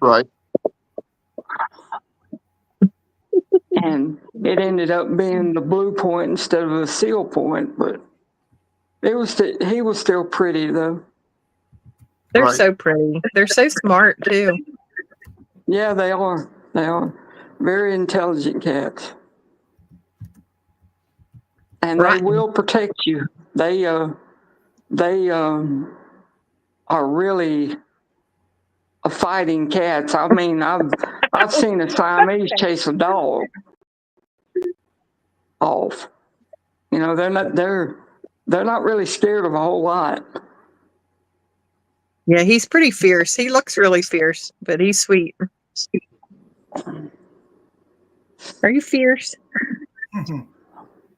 Right. And it ended up being the blue point instead of the seal point, but he was still pretty though. They're Right. so pretty. They're so smart too. Yeah, they are. They are very intelligent cats. And Right. they will protect you. They are really fighting cats. I mean, I've seen a Siamese chase a dog off. You know, they're not really scared of a whole lot. Yeah, he's pretty fierce. He looks really fierce, but he's sweet. Are you fierce? Are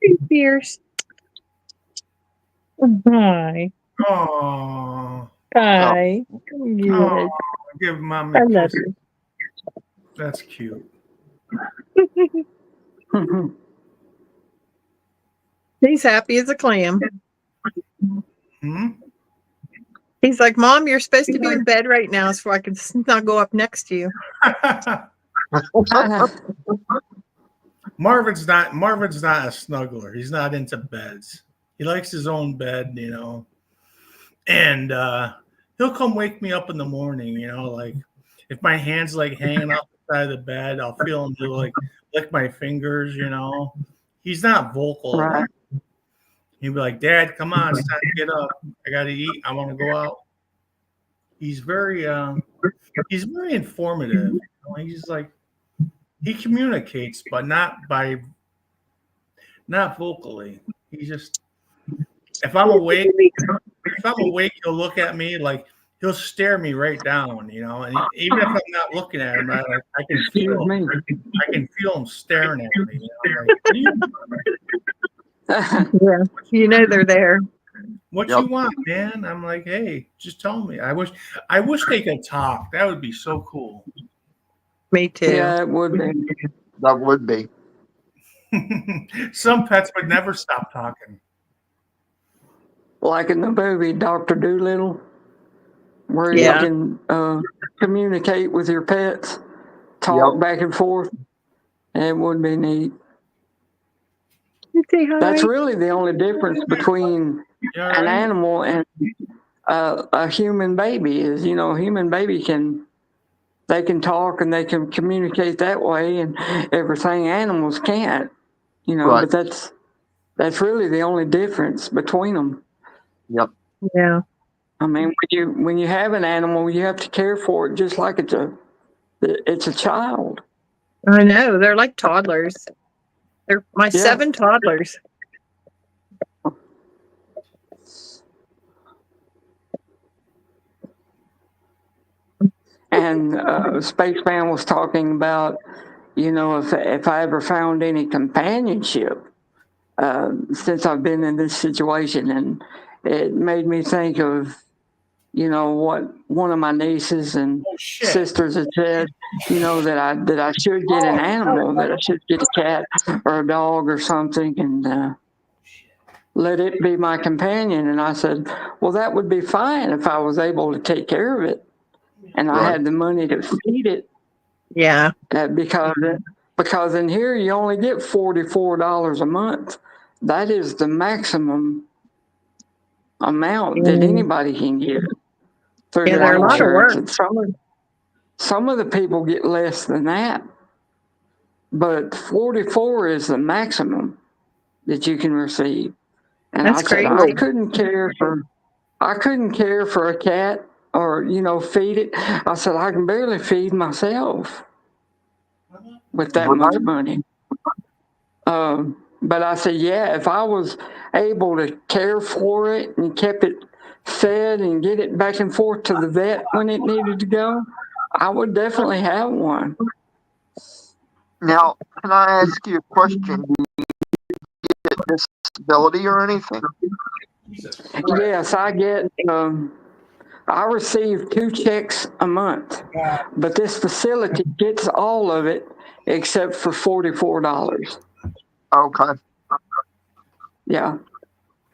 you fierce? Hi. Oh, Hi. Yes. give Mom a I love kiss. you. That's cute. He's happy as a clam. Hmm? He's like, Mom, you're supposed to be in bed right now so I can snuggle up next to you. Marvin's not a snuggler. He's not into beds. He likes his own bed, you know. And he'll come wake me up in the morning, you know, like if my hand's like hanging off the side of the bed, I'll feel him do like lick my fingers, you know. He's not vocal. Right. He'd be like, Dad, come on, it's time to get up. I gotta eat. I want to go out. He's very informative. You know? He's like, he communicates, but not vocally. He just, if I'm awake, he'll look at me like he'll stare me right down, you know. And even if I'm not looking at him, I can feel him staring at me. You know? Like, what are you doing? Yeah, you know they're there. What you want, man? I'm like, hey, just tell me. I wish they could talk. That would be so cool. Me too. Yeah, it would be. That would be. Some pets would never stop talking. Like in the movie Dr. Dolittle, where Yeah. you can communicate with your pets, talk back and forth. It would be neat. Say hi. That's really the only difference between an animal and a human baby is, you know, a human baby can talk and they can communicate that way and everything. Animals can't, you know, Right. but that's really the only difference between them. Yep. Yeah. I mean, when you have an animal, you have to care for it just like it's a child. I know. They're like toddlers. They're my 7 toddlers. And Spaceman was talking about, you know, if I ever found any companionship since I've been in this situation, and it made me think of, you know, what one of my nieces and sisters had said, you know, that I should get an animal, that I should get a cat or a dog or something, and let it be my companion. And I said, well, that would be fine if I was able to take care of it. And I had the money to feed it. Yeah. Because in here you only get $44 a month. That is the maximum amount that anybody can get through they're a lot of work. And some of the people get less than that. But 44 is the maximum that you can receive. And That's I said, crazy. I couldn't care for a cat or, you know, feed it. I said, I can barely feed myself with that much money. But I said, yeah, if I was able to care for it and kept it fed and get it back and forth to the vet when it needed to go, I would definitely have one. Now, can I ask you a question? Do you get disability or anything? Yes, I get. I receive 2 checks a month, but this facility gets all of it except for $44. Okay. Yeah.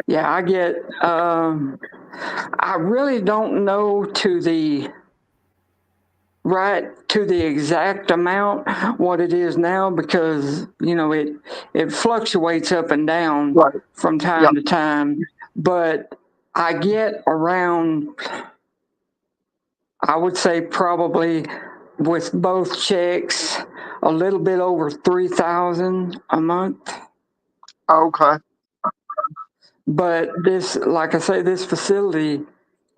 Yeah, I get, I really don't know to the exact amount what it is now because, it fluctuates up and down Right. from time to time, but I get around, I would say probably with both checks, a little bit over 3,000 a month. Okay. But this, like I say, this facility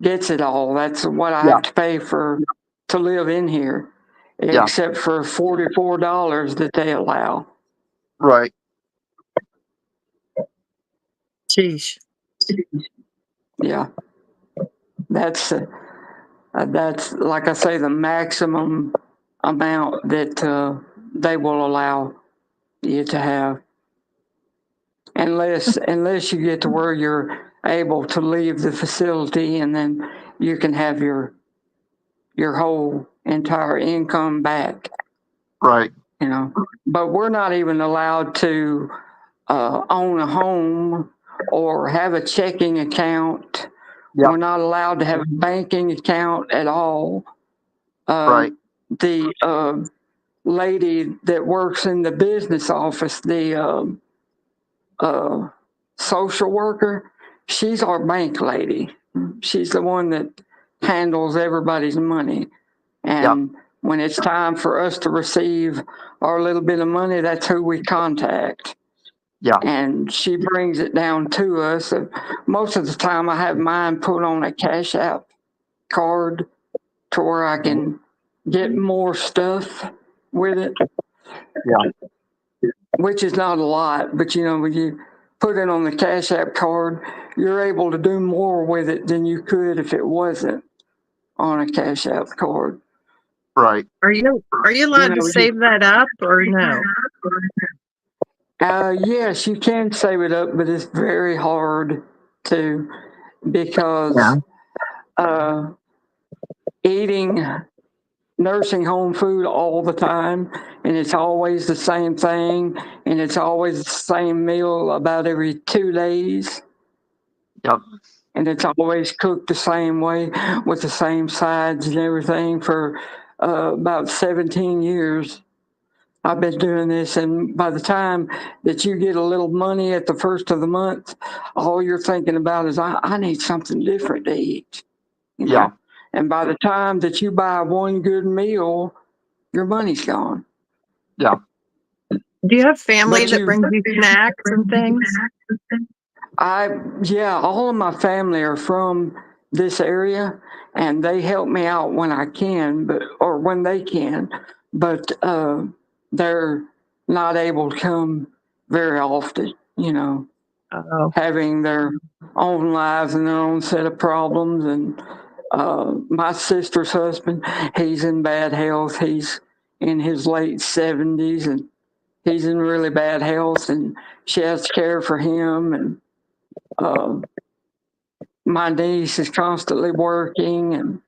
gets it all. That's what I have to pay to live in here, except for $44 that they allow. Right. Sheesh. Yeah, that's like I say, the maximum amount that they will allow you to have, unless you get to where you're able to leave the facility and then you can have your whole entire income back. Right. But we're not even allowed to own a home or have a checking account. We're not allowed to have a banking account at all. Right. The lady that works in the business office, the social worker, she's our bank lady. She's the one that handles everybody's money. And when it's time for us to receive our little bit of money, that's who we contact. Yeah. And she brings it down to us. Most of the time I have mine put on a Cash App card to where I can get more stuff with it. Yeah. Which is not a lot, but when you put it on the Cash App card, you're able to do more with it than you could if it wasn't on a Cash App card. Right. Are you allowed to save that up or no? Yes, you can save it up, but it's very hard to because eating nursing home food all the time, and it's always the same thing, and it's always the same meal about every 2 days. Yep. And it's always cooked the same way with the same sides and everything for about 17 years. I've been doing this, and by the time that you get a little money at the first of the month, all you're thinking about is, I need something different to eat. Yeah. And by the time that you buy one good meal, your money's gone. Yeah. Do you have family that brings you snacks and things? All of my family are from this area, and they help me out when I can, or when they can, but they're not able to come very often, having their own lives and their own set of problems. And my sister's husband, he's in bad health. He's in his late 70s, and he's in really bad health, and she has to care for him. And my niece is constantly working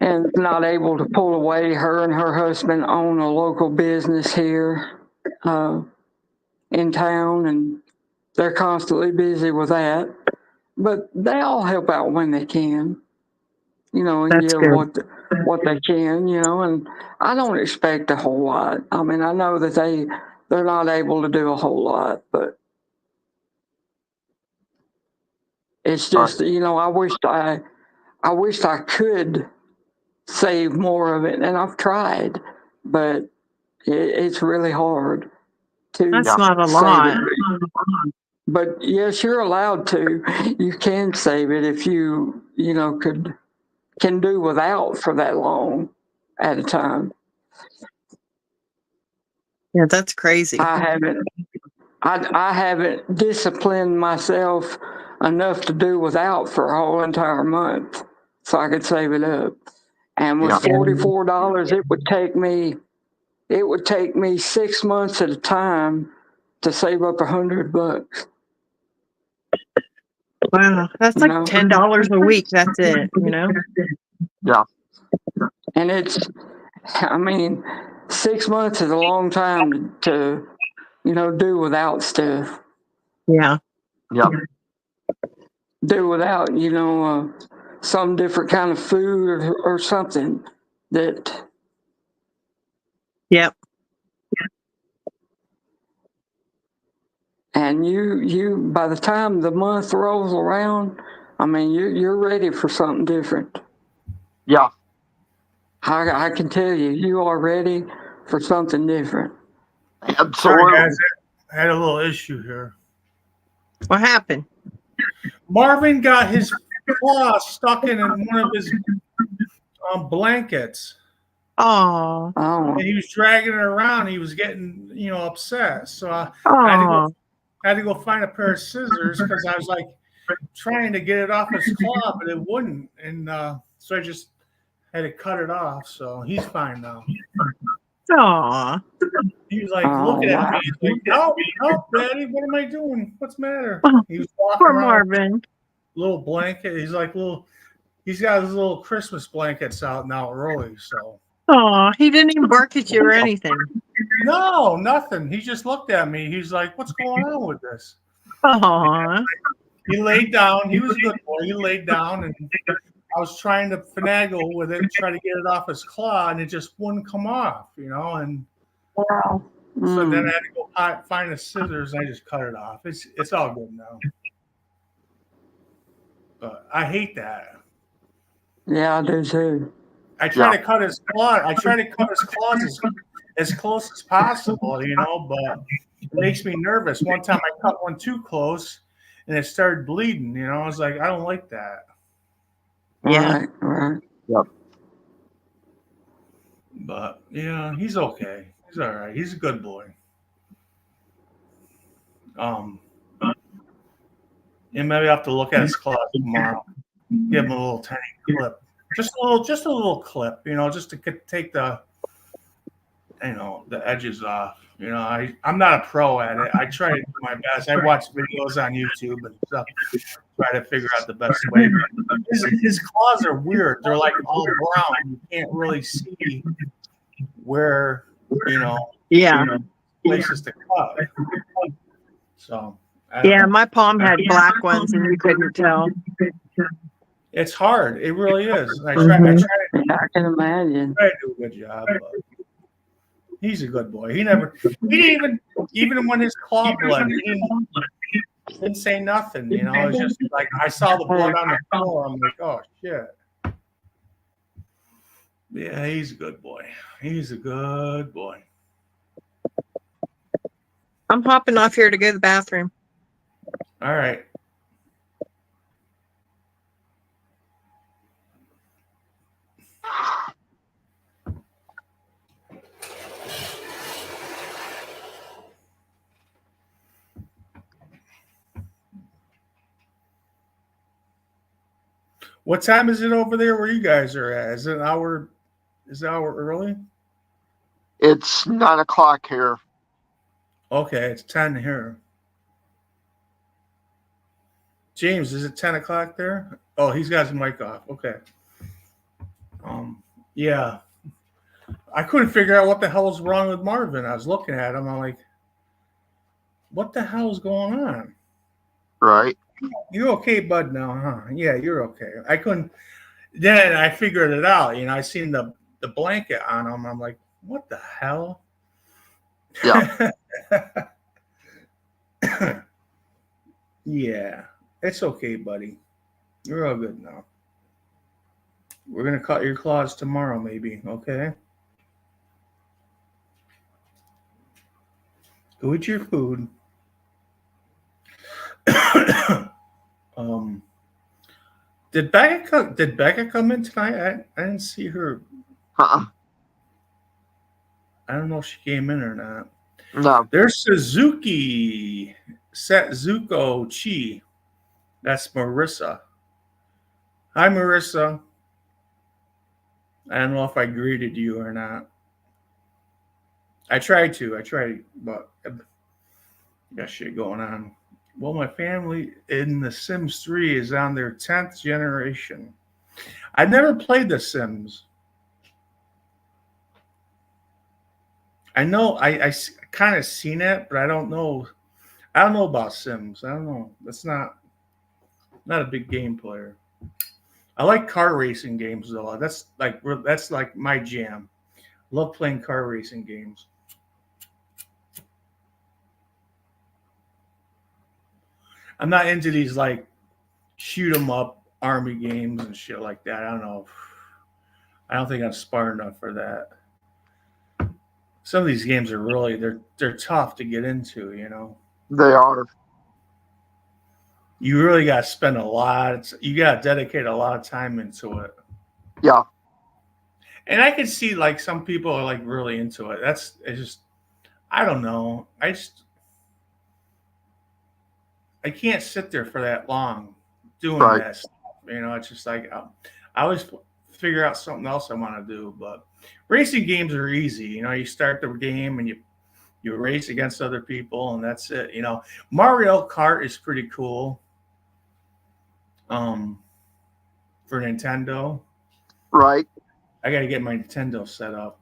and not able to pull away. Her and her husband own a local business here in town, and they're constantly busy with that. But they all help out when they can, and That's give good. what they can, and I don't expect a whole lot. I mean, I know that they're not able to do a whole lot, but it's just, I wished I could save more of it, and I've tried, but it's really hard to That's not a save lot. it. But yes, you're allowed to. You can save it if you can do without for that long at a time. Yeah, that's crazy. I haven't disciplined myself enough to do without for a whole entire month, so I could save it up. And with $44, it would take me 6 months at a time to save up $100. Wow, that's You like know? $10 a week. That's it, you know? Yeah. And I mean, 6 months is a long time to, do without stuff. Yeah. Yeah. Do without, some different kind of food or something that. Yep. And you by the time the month rolls around, I mean, you're ready for something different. Yeah. I can tell you are ready for something different. Absolutely. Sorry, guys, I had a little issue here. What happened? Marvin got his claw stuck in one of his blankets. Oh. Oh. And he was dragging it around. He was getting, upset. So I had to go find a pair of scissors because I was like trying to get it off his claw, but it wouldn't. And so I just had to cut it off. So he's fine now. Aw. He was like looking at me. He's like, "Help, help, Daddy! What am I doing? What's the matter?" He was walking Poor around Marvin. with a little blanket. He's got his little Christmas blankets out now early. So. Oh, he didn't even bark at you or anything. No, nothing. He just looked at me. He's like, "What's going on with this?" Aw. He laid down. He was a good boy. He laid down, and I was trying to finagle with it, try to get it off his claw, and it just wouldn't come off, And Wow. so then I had to go find the scissors, and I just cut it off. It's all good now. But I hate that. Yeah, I do too. I try to cut his claw. I try to cut his claws as close as possible, but it makes me nervous. One time I cut one too close, and it started bleeding. I was like, I don't like that. Yeah. Right. Yep. But yeah, he's okay. He's all right. He's a good boy. And maybe I have to look at his claws tomorrow. Give him a little tiny clip. Just a little clip, just to take the edges off. I'm not a pro at it. I try to do my best. I watch videos on YouTube and stuff, try to figure out the best way. But his claws are weird. They're like all brown. You can't really see where, places to cut. So. Yeah, my palm had black ones and you couldn't tell. It's hard. It really is. I can imagine. Try to do a good job. But he's a good boy. He didn't even when his claw bled, he didn't say nothing. It's just like I saw the blood on the floor. I'm like, oh shit. Yeah, he's a good boy. He's a good boy. I'm hopping off here to go to the bathroom. All right. What time is it over there where you guys are at? Is it an hour early? It's 9 o'clock here. Okay, it's 10 here. James, is it 10 o'clock there? Oh, he's got his mic off. Okay. Yeah. I couldn't figure out what the hell was wrong with Marvin. I was looking at him. I'm like, what the hell is going on? Right. You okay, bud, now, huh? Yeah, you're okay. I couldn't. Then I figured it out. I seen the blanket on him. I'm like, what the hell? Yeah. Yeah, it's okay, buddy. You're all good now. We're going to cut your claws tomorrow, maybe. Okay? Go eat your food. Did Becca come in tonight? I didn't see her. Uh-uh. I don't know if she came in or not. No. There's Suzuki Setsuko Chi. That's Marissa. Hi, Marissa. I don't know if I greeted you or not. I tried to, but I got shit going on. Well, my family in The Sims 3 is on their 10th generation. I've never played The Sims. I know I kind of seen it, but I don't know. I don't know about Sims. I don't know. That's not a big game player. I like car racing games though. That's like my jam. Love playing car racing games. I'm not into these like shoot 'em up army games and shit like that. I don't know. I don't think I'm smart enough for that. Some of these games are really they're tough to get into, you know. They are. You really got to spend you got to dedicate a lot of time into it. Yeah. And I can see like some people are like really into it. It's just I don't know. I can't sit there for that long doing Right. that stuff. You know, it's just like I always figure out something else I want to do. But racing games are easy. You know, you start the game and you race against other people and that's it. You know, Mario Kart is pretty cool. For Nintendo. Right. I got to get my Nintendo set up.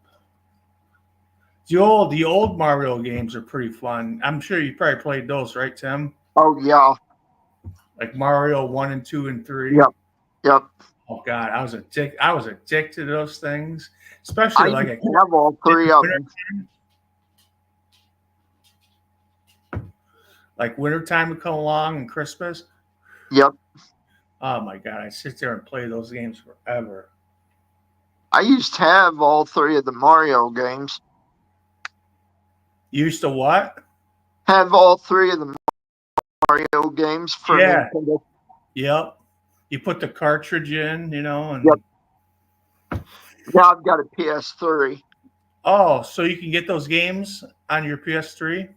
The old Mario games are pretty fun. I'm sure you probably played those, right, Tim? Oh yeah. Like Mario 1 and 2 and 3. Yep. Yep. Oh God, I was addicted to those things, especially I have all three of them. Like wintertime would come along and Christmas. Yep. Oh my God, I sit there and play those games forever. I used to have all three of the Mario games. You used to what? Have all three of the Mario games for Nintendo. Yep. You put the cartridge in, you know, and yep. Now I've got a PS3. Oh, so you can get those games on your PS3?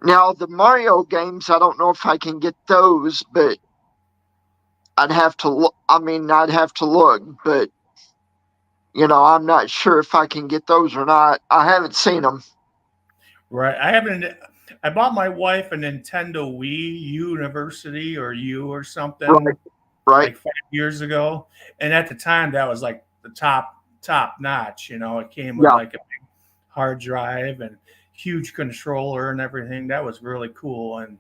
Now the Mario games, I don't know if I can get those, but I'd have to look. I'd have to look, but you know, I'm not sure if I can get those or not. I haven't seen them. Right. I bought my wife a Nintendo Wii University or U or something. Right. Like 5 years ago. And at the time that was like the top notch, you know. It came with like a big hard drive and huge controller and everything. That was really cool. And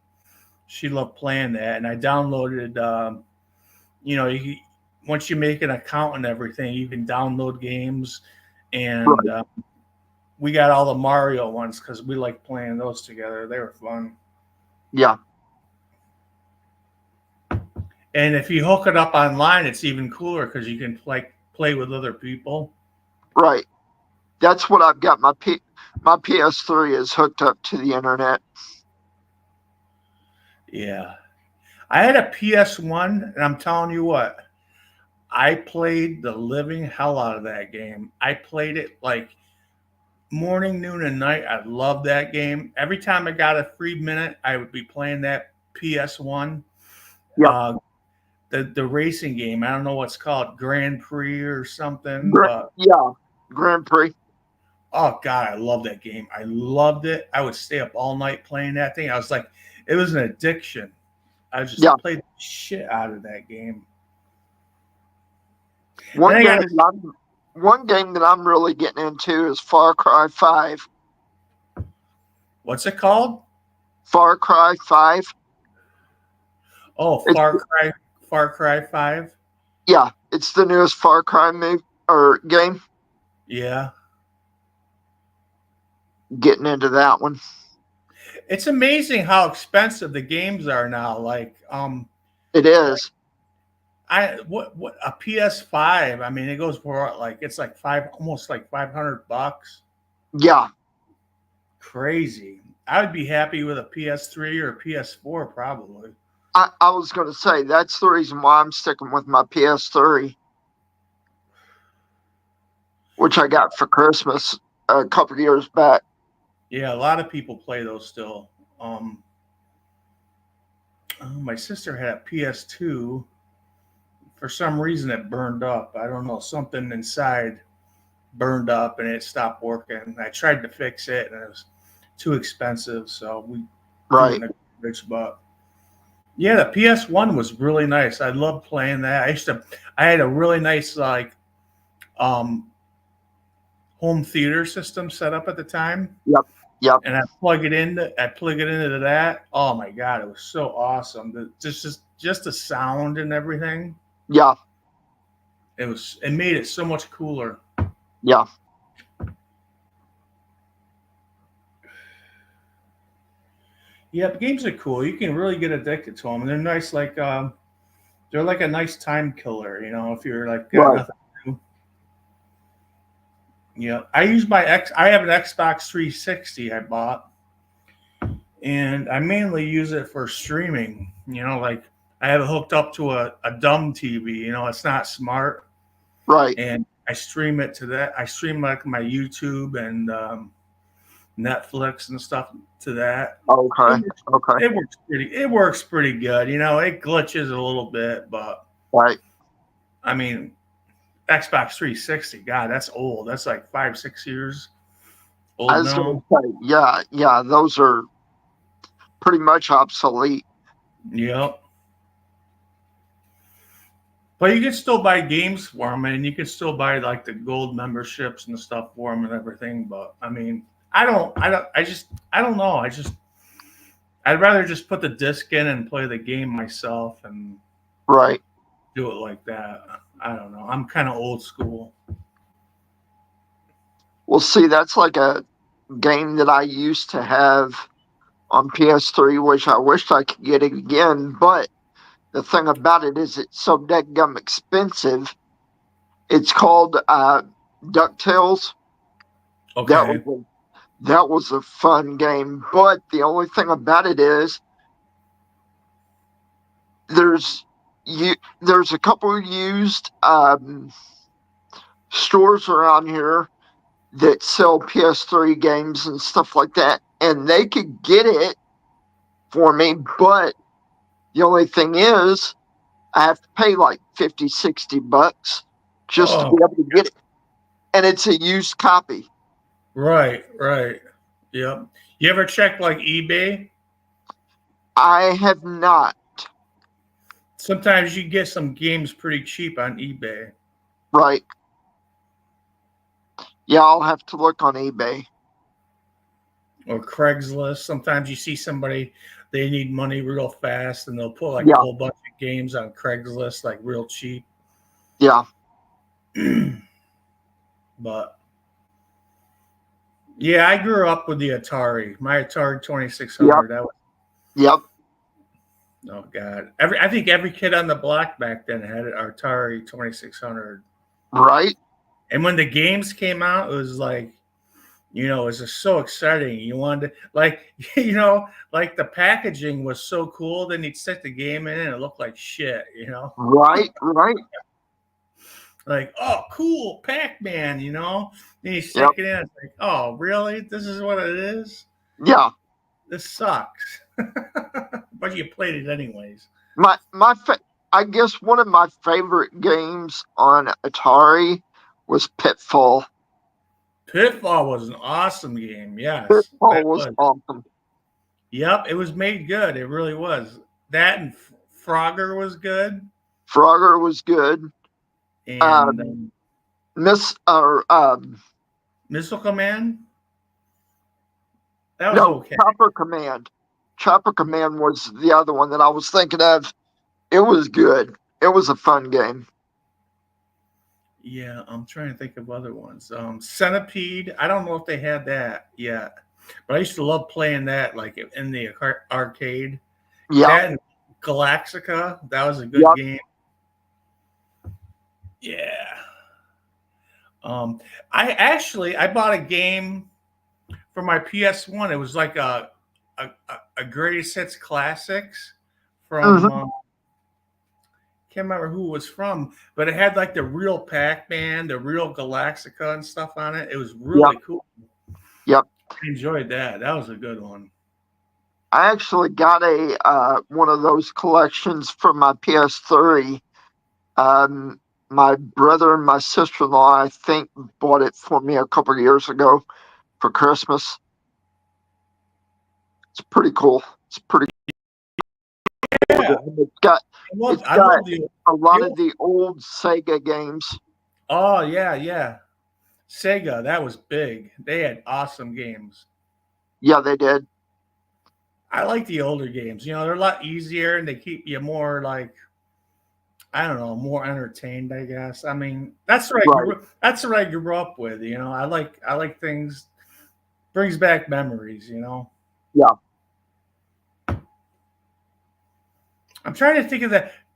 she loved playing that. And I downloaded you know, once you make an account and everything, you can download games. And we got all the Mario ones because we like playing those together. They were fun. Yeah. And if you hook it up online, it's even cooler because you can play with other people. Right. That's what I've got. My PS3 is hooked up to the internet. Yeah. I had a PS1, and I'm telling you what, I played the living hell out of that game. I played it like morning, noon, and night. I loved that game. Every time I got a free minute, I would be playing that PS1. Yeah. The racing game. I don't know what's called, Grand Prix or something. Yeah, Grand Prix. Oh God, I love that game. I loved it. I would stay up all night playing that thing. I was like, it was an addiction. I just played the shit out of that game. One game that I'm really getting into is Far Cry 5. What's it called? Far Cry 5. Oh, Far Cry 5? Yeah, it's the newest Far Cry game. Yeah. Getting into that one. It's amazing how expensive the games are now. Like, it is. What a PS5. I mean, it goes for it's like almost like $500. Yeah. Crazy. I would be happy with a PS3 or a PS4 probably. I was going to say that's the reason why I'm sticking with my PS3, which I got for Christmas a couple of years back. Yeah, a lot of people play those still. My sister had a PS2. For some reason, it burned up. I don't know. Something inside burned up and it stopped working. I tried to fix it and it was too expensive. So we threw it Right. in the garbage. But yeah, the PS1 was really nice. I loved playing that. I had a really nice, like, um, home theater system set up at the time. Yep. Yep. And I plug it into that. Oh my God, it was so awesome. Just the sound and everything. Yeah. It made it so much cooler. Yeah. Yeah, the games are cool. You can really get addicted to them, and they're nice. They're like a nice time killer. If you're like got Right. nothing to do. Yeah, I use my X. I have an Xbox 360 I bought, and I mainly use it for streaming. Like I have it hooked up to a dumb TV. It's not smart, Right. and I stream it to that. I stream like my YouTube and Netflix and stuff to that. Okay. Okay. It works pretty good. It glitches a little bit, but Right. I mean, Xbox 360, God, that's old. That's like 5, 6 years I old was going now. to say, yeah, those are pretty much obsolete. Yep. But you can still buy games for them, and you can still buy like the gold memberships and stuff for them and everything. But I mean, I don't know. I'd rather just put the disc in and play the game myself and Right. do it like that. I don't know. I'm kind of old school. Well, see, that's like a game that I used to have on PS3, which I wished I could get it again. But the thing about it is it's so dadgum expensive. It's called DuckTales. Okay. That was a fun game. But the only thing about it is there's a couple used stores around here that sell PS3 games and stuff like that, and they could get it for me, but the only thing is I have to pay like $50-$60 just to be able to get it, and it's a used copy. Right. Yep. You ever check like eBay? I have not. Sometimes you get some games pretty cheap on eBay. Right. Yeah, I'll have to look on eBay. Or Craigslist. Sometimes you see somebody, they need money real fast, and they'll put like Yeah. a whole bunch of games on Craigslist, like real cheap. Yeah. But yeah, I grew up with the Atari. My Atari 2600. That was, Yep. oh God. I think every kid on the block back then had an Atari 2600. Right. And when the games came out, it was like, it was just so exciting. You wanted to, like, like the packaging was so cool. Then you'd stick the game in and it looked like shit, Right. Like, oh, cool, Pac-Man, Then you stick it in, it's like, oh, really? This is what it is? Yeah. This sucks. But you played it anyways. I guess one of my favorite games on Atari was Pitfall. Pitfall was an awesome game, yes. Pitfall was awesome. Yep, it was made good. It really was. That and Frogger was good. Frogger was good. And Missile Command? That was okay. Chopper Command. Chopper Command was the other one that I was thinking of. It was good. It was a fun game. Yeah, I'm trying to think of other ones. Centipede. I don't know if they had that yet, but I used to love playing that, like in the arcade. Yeah. That and Galaxica. That was a good game. Yeah. I bought a game for my PS1. It was like a greatest hits classics from can't remember who it was from, but it had like the real Pac-Man, the real Galaxica and stuff on it. It was really cool. Yep. I enjoyed that. That was a good one. I actually got a one of those collections for my PS3. My brother and my sister-in-law, I think, bought it for me a couple of years ago for Christmas. It's pretty cool. It's pretty cool. Yeah, It's got I love a lot the of the old Sega games. oh yeah. Sega, that was big. They had awesome games. Yeah, they did. I like the older games. You know, they're a lot easier and they keep you more like I don't know, more entertained. I guess. I mean, Right. that's what I grew up with. You know, I like things brings back memories. You know, Yeah. I'm trying to think of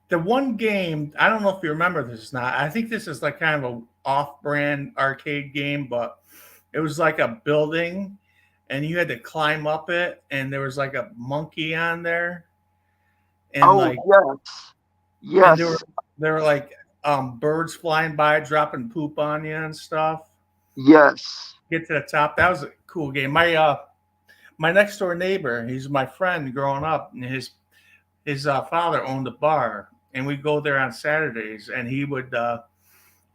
the one game. I don't know if you remember this or not. I think this is like kind of a off-brand arcade game, but it was like a building, and you had to climb up it, and there was like a monkey on there, and Oh, like yes. and Yes. there were like birds flying by dropping poop on you and stuff. Yes. Get to the top. That was a cool game. My next door neighbor, he's my friend growing up, and his father owned a bar, and we go there on Saturdays, and he would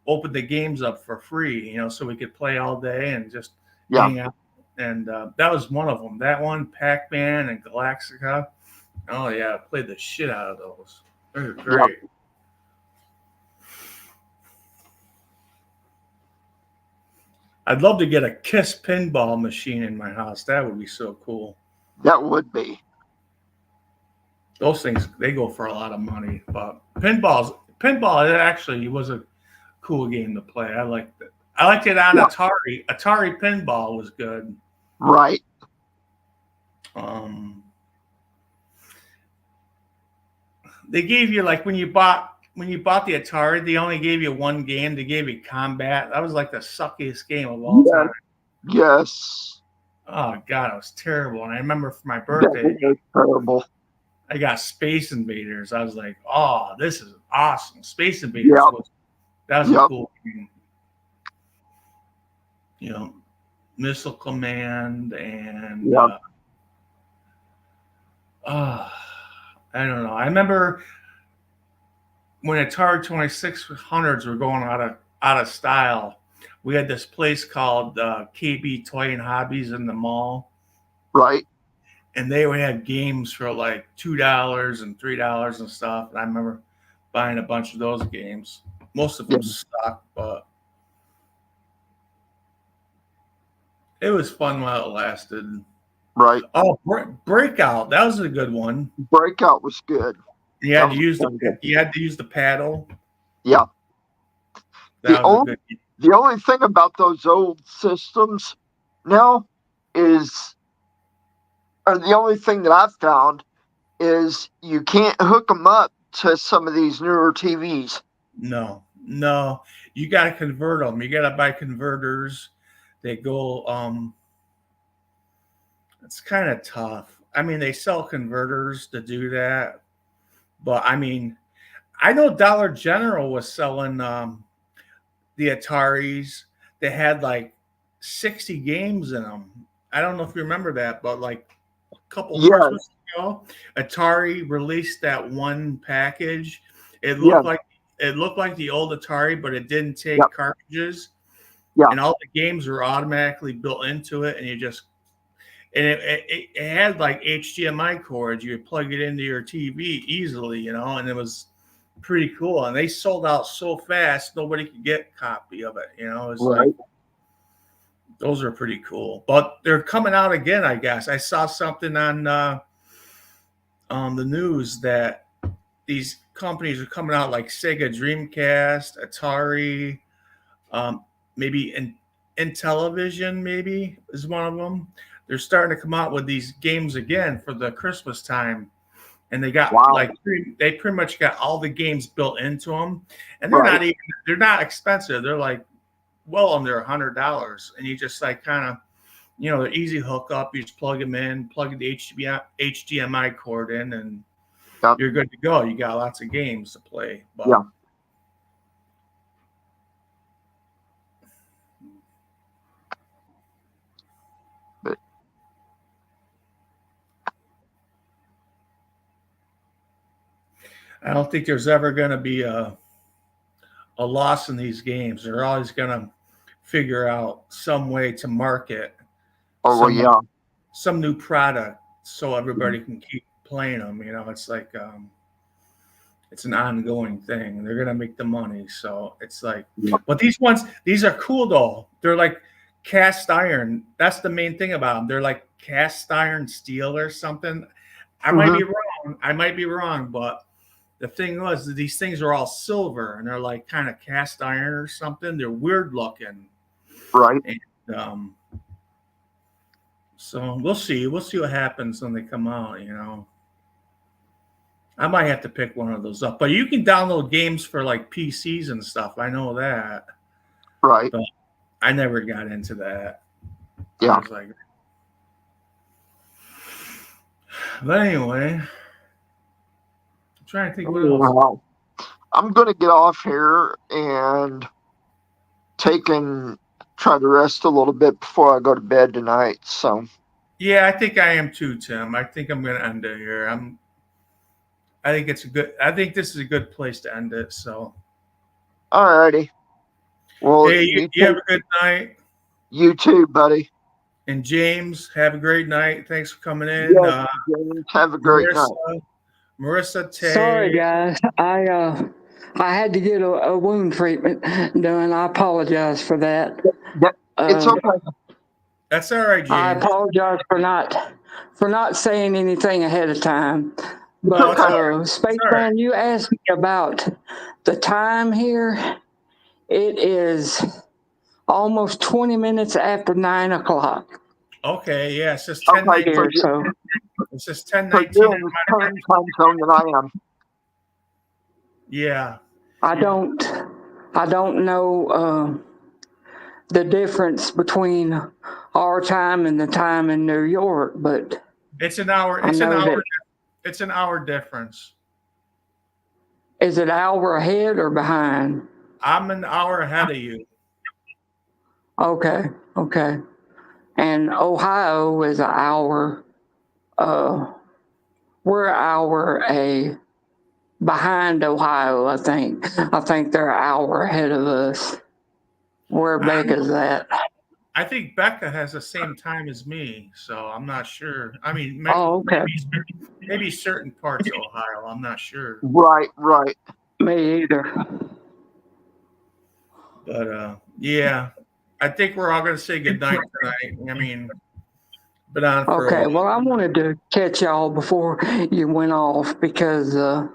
open the games up for free, you know, so we could play all day and just Yeah. hang out. And that was one of them. That one, Pac-Man and Galactica. Oh yeah, I played the shit out of those. They're great. I'd love to get a Kiss pinball machine in my house. That would be so cool. That would be. Those things they go for a lot of money, but pinball it actually was a cool game to play. I liked it. I liked it on Yeah. Atari. Atari pinball was good. Right. They gave you like when you bought the Atari, they only gave you one game. They gave you Combat. That was like the suckiest game of all Yeah. time. Yes. Oh god, it was terrible. And I remember for my That birthday, was terrible. I got Space Invaders. I was like, oh, this is awesome. Space Invaders Yep. that was a Yep. cool game. You know, Missile Command and Yep. I don't know. I remember when Atari 2600s were going out of style. We had this place called KB Toy and Hobbies in the mall, Right. and they would have games for like $2 and $3 and stuff. And I remember buying a bunch of those games. Most of them Yeah. stuck, but it was fun while it lasted. Right. Oh, Breakout, that was a good one. Breakout was good. You had That to was use fun. the paddle. Yeah. That was a good. The only thing about those old systems now is, or the only thing that I've found is you can't hook them up to some of these newer TVs. No, you got to convert them. You got to buy converters. They go. It's kind of tough. I mean, they sell converters to do that, but I mean, I know Dollar General was selling the Ataris. They had like 60 games in them. I don't know if you remember that, but like a couple Christmas ago, Atari released that one package. It looked like the old Atari, but it didn't take cartridges. Yeah. And all the games were automatically built into it, and it had like HDMI cords. You could plug it into your TV easily, you know, and it was pretty cool. And they sold out so fast, nobody could get a copy of it, you know. It's Right. like those are pretty cool. But they're coming out again, I guess. I saw something on the news that these companies are coming out like Sega Dreamcast, Atari, maybe in television, maybe is one of them. They're starting to come out with these games again for the Christmas time, and they got they pretty much got all the games built into them, and they're not expensive. They're like well under $100, and you just like kind of, you know, they're easy hookup. You just plug them in, plug the HDMI cord in, and you're good to go. You got lots of games to play. But, I don't think there's ever going to be a loss in these games. They're always going to figure out some way to market Oh, well, yeah. some new product so everybody can keep playing them. You know, it's like it's an ongoing thing. They're going to make the money. So it's like, but these are cool though. They're like cast iron. That's the main thing about them. They're like cast iron steel or something. I might be wrong, but the thing was that these things are all silver and they're like kind of cast iron or something. They're weird looking. Right. And, so we'll see. We'll see what happens when they come out, you know. I might have to pick one of those up. But you can download games for like PCs and stuff. I know that. Right. But I never got into that. Yeah. I was like, but anyway, I'm trying to think what else. Well, I'm going to get off here and try to rest a little bit before I go to bed tonight. So Yeah, I think I am too, Tim. I think I'm going to end it here. I think this is a good place to end it. So, all righty. Well, hey, you have a good night. You too, buddy. And James, have a great night. Thanks for coming in. Yes, James, have a great night. Marissa, Tay. Sorry, guys. I had to get a wound treatment done. I apologize for that. It's okay. That's all right, James. I apologize for not saying anything ahead of time. But Spaceman, you asked me about the time here. It is almost 20 minutes after 9 o'clock. Okay, yeah, it's just 10:19. So it's just So 10:19. you're in the same time zone that I am. Yeah. I don't know the difference between our time and the time in New York, but It's an hour. It's an hour difference. Is it an hour ahead or behind? I'm an hour ahead of you. Okay. And Ohio is an hour. We're an hour behind Ohio, I think. I think they're an hour ahead of us. Where Becca's at. I think Becca has the same time as me, so I'm not sure. I mean, Okay. maybe certain parts of Ohio. I'm not sure. Right. Me either. But yeah, I think we're all going to say goodnight tonight. I mean, been on for Okay, well, I wanted to catch y'all before you went off because I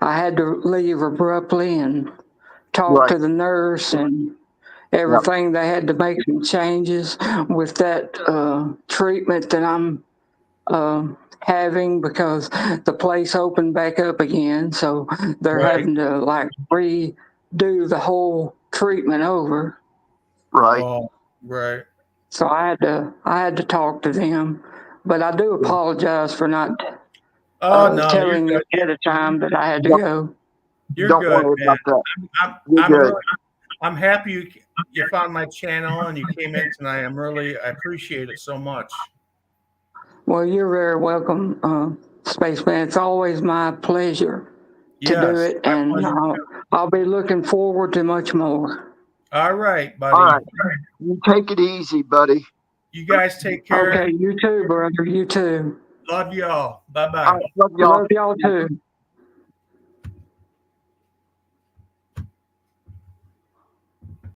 had to leave abruptly and talk to the nurse and everything. They had to make some changes with that treatment that I'm having because the place opened back up again. So they're having to like redo the whole treatment over. Right. Oh, right. So I had to talk to them, but I do apologize for not telling you ahead of time that I had to go. You're Don't good, worry man. about that. I'm happy you found my channel and you came in tonight. I appreciate it so much. Well, you're very welcome, Spaceman. It's always my pleasure to do it, and I'll be looking forward to much more. All right, buddy. All right. You take it easy, buddy. You guys take care. Okay, you too, brother. You too. Love y'all. Bye-bye. All right, love y'all. Love y'all too.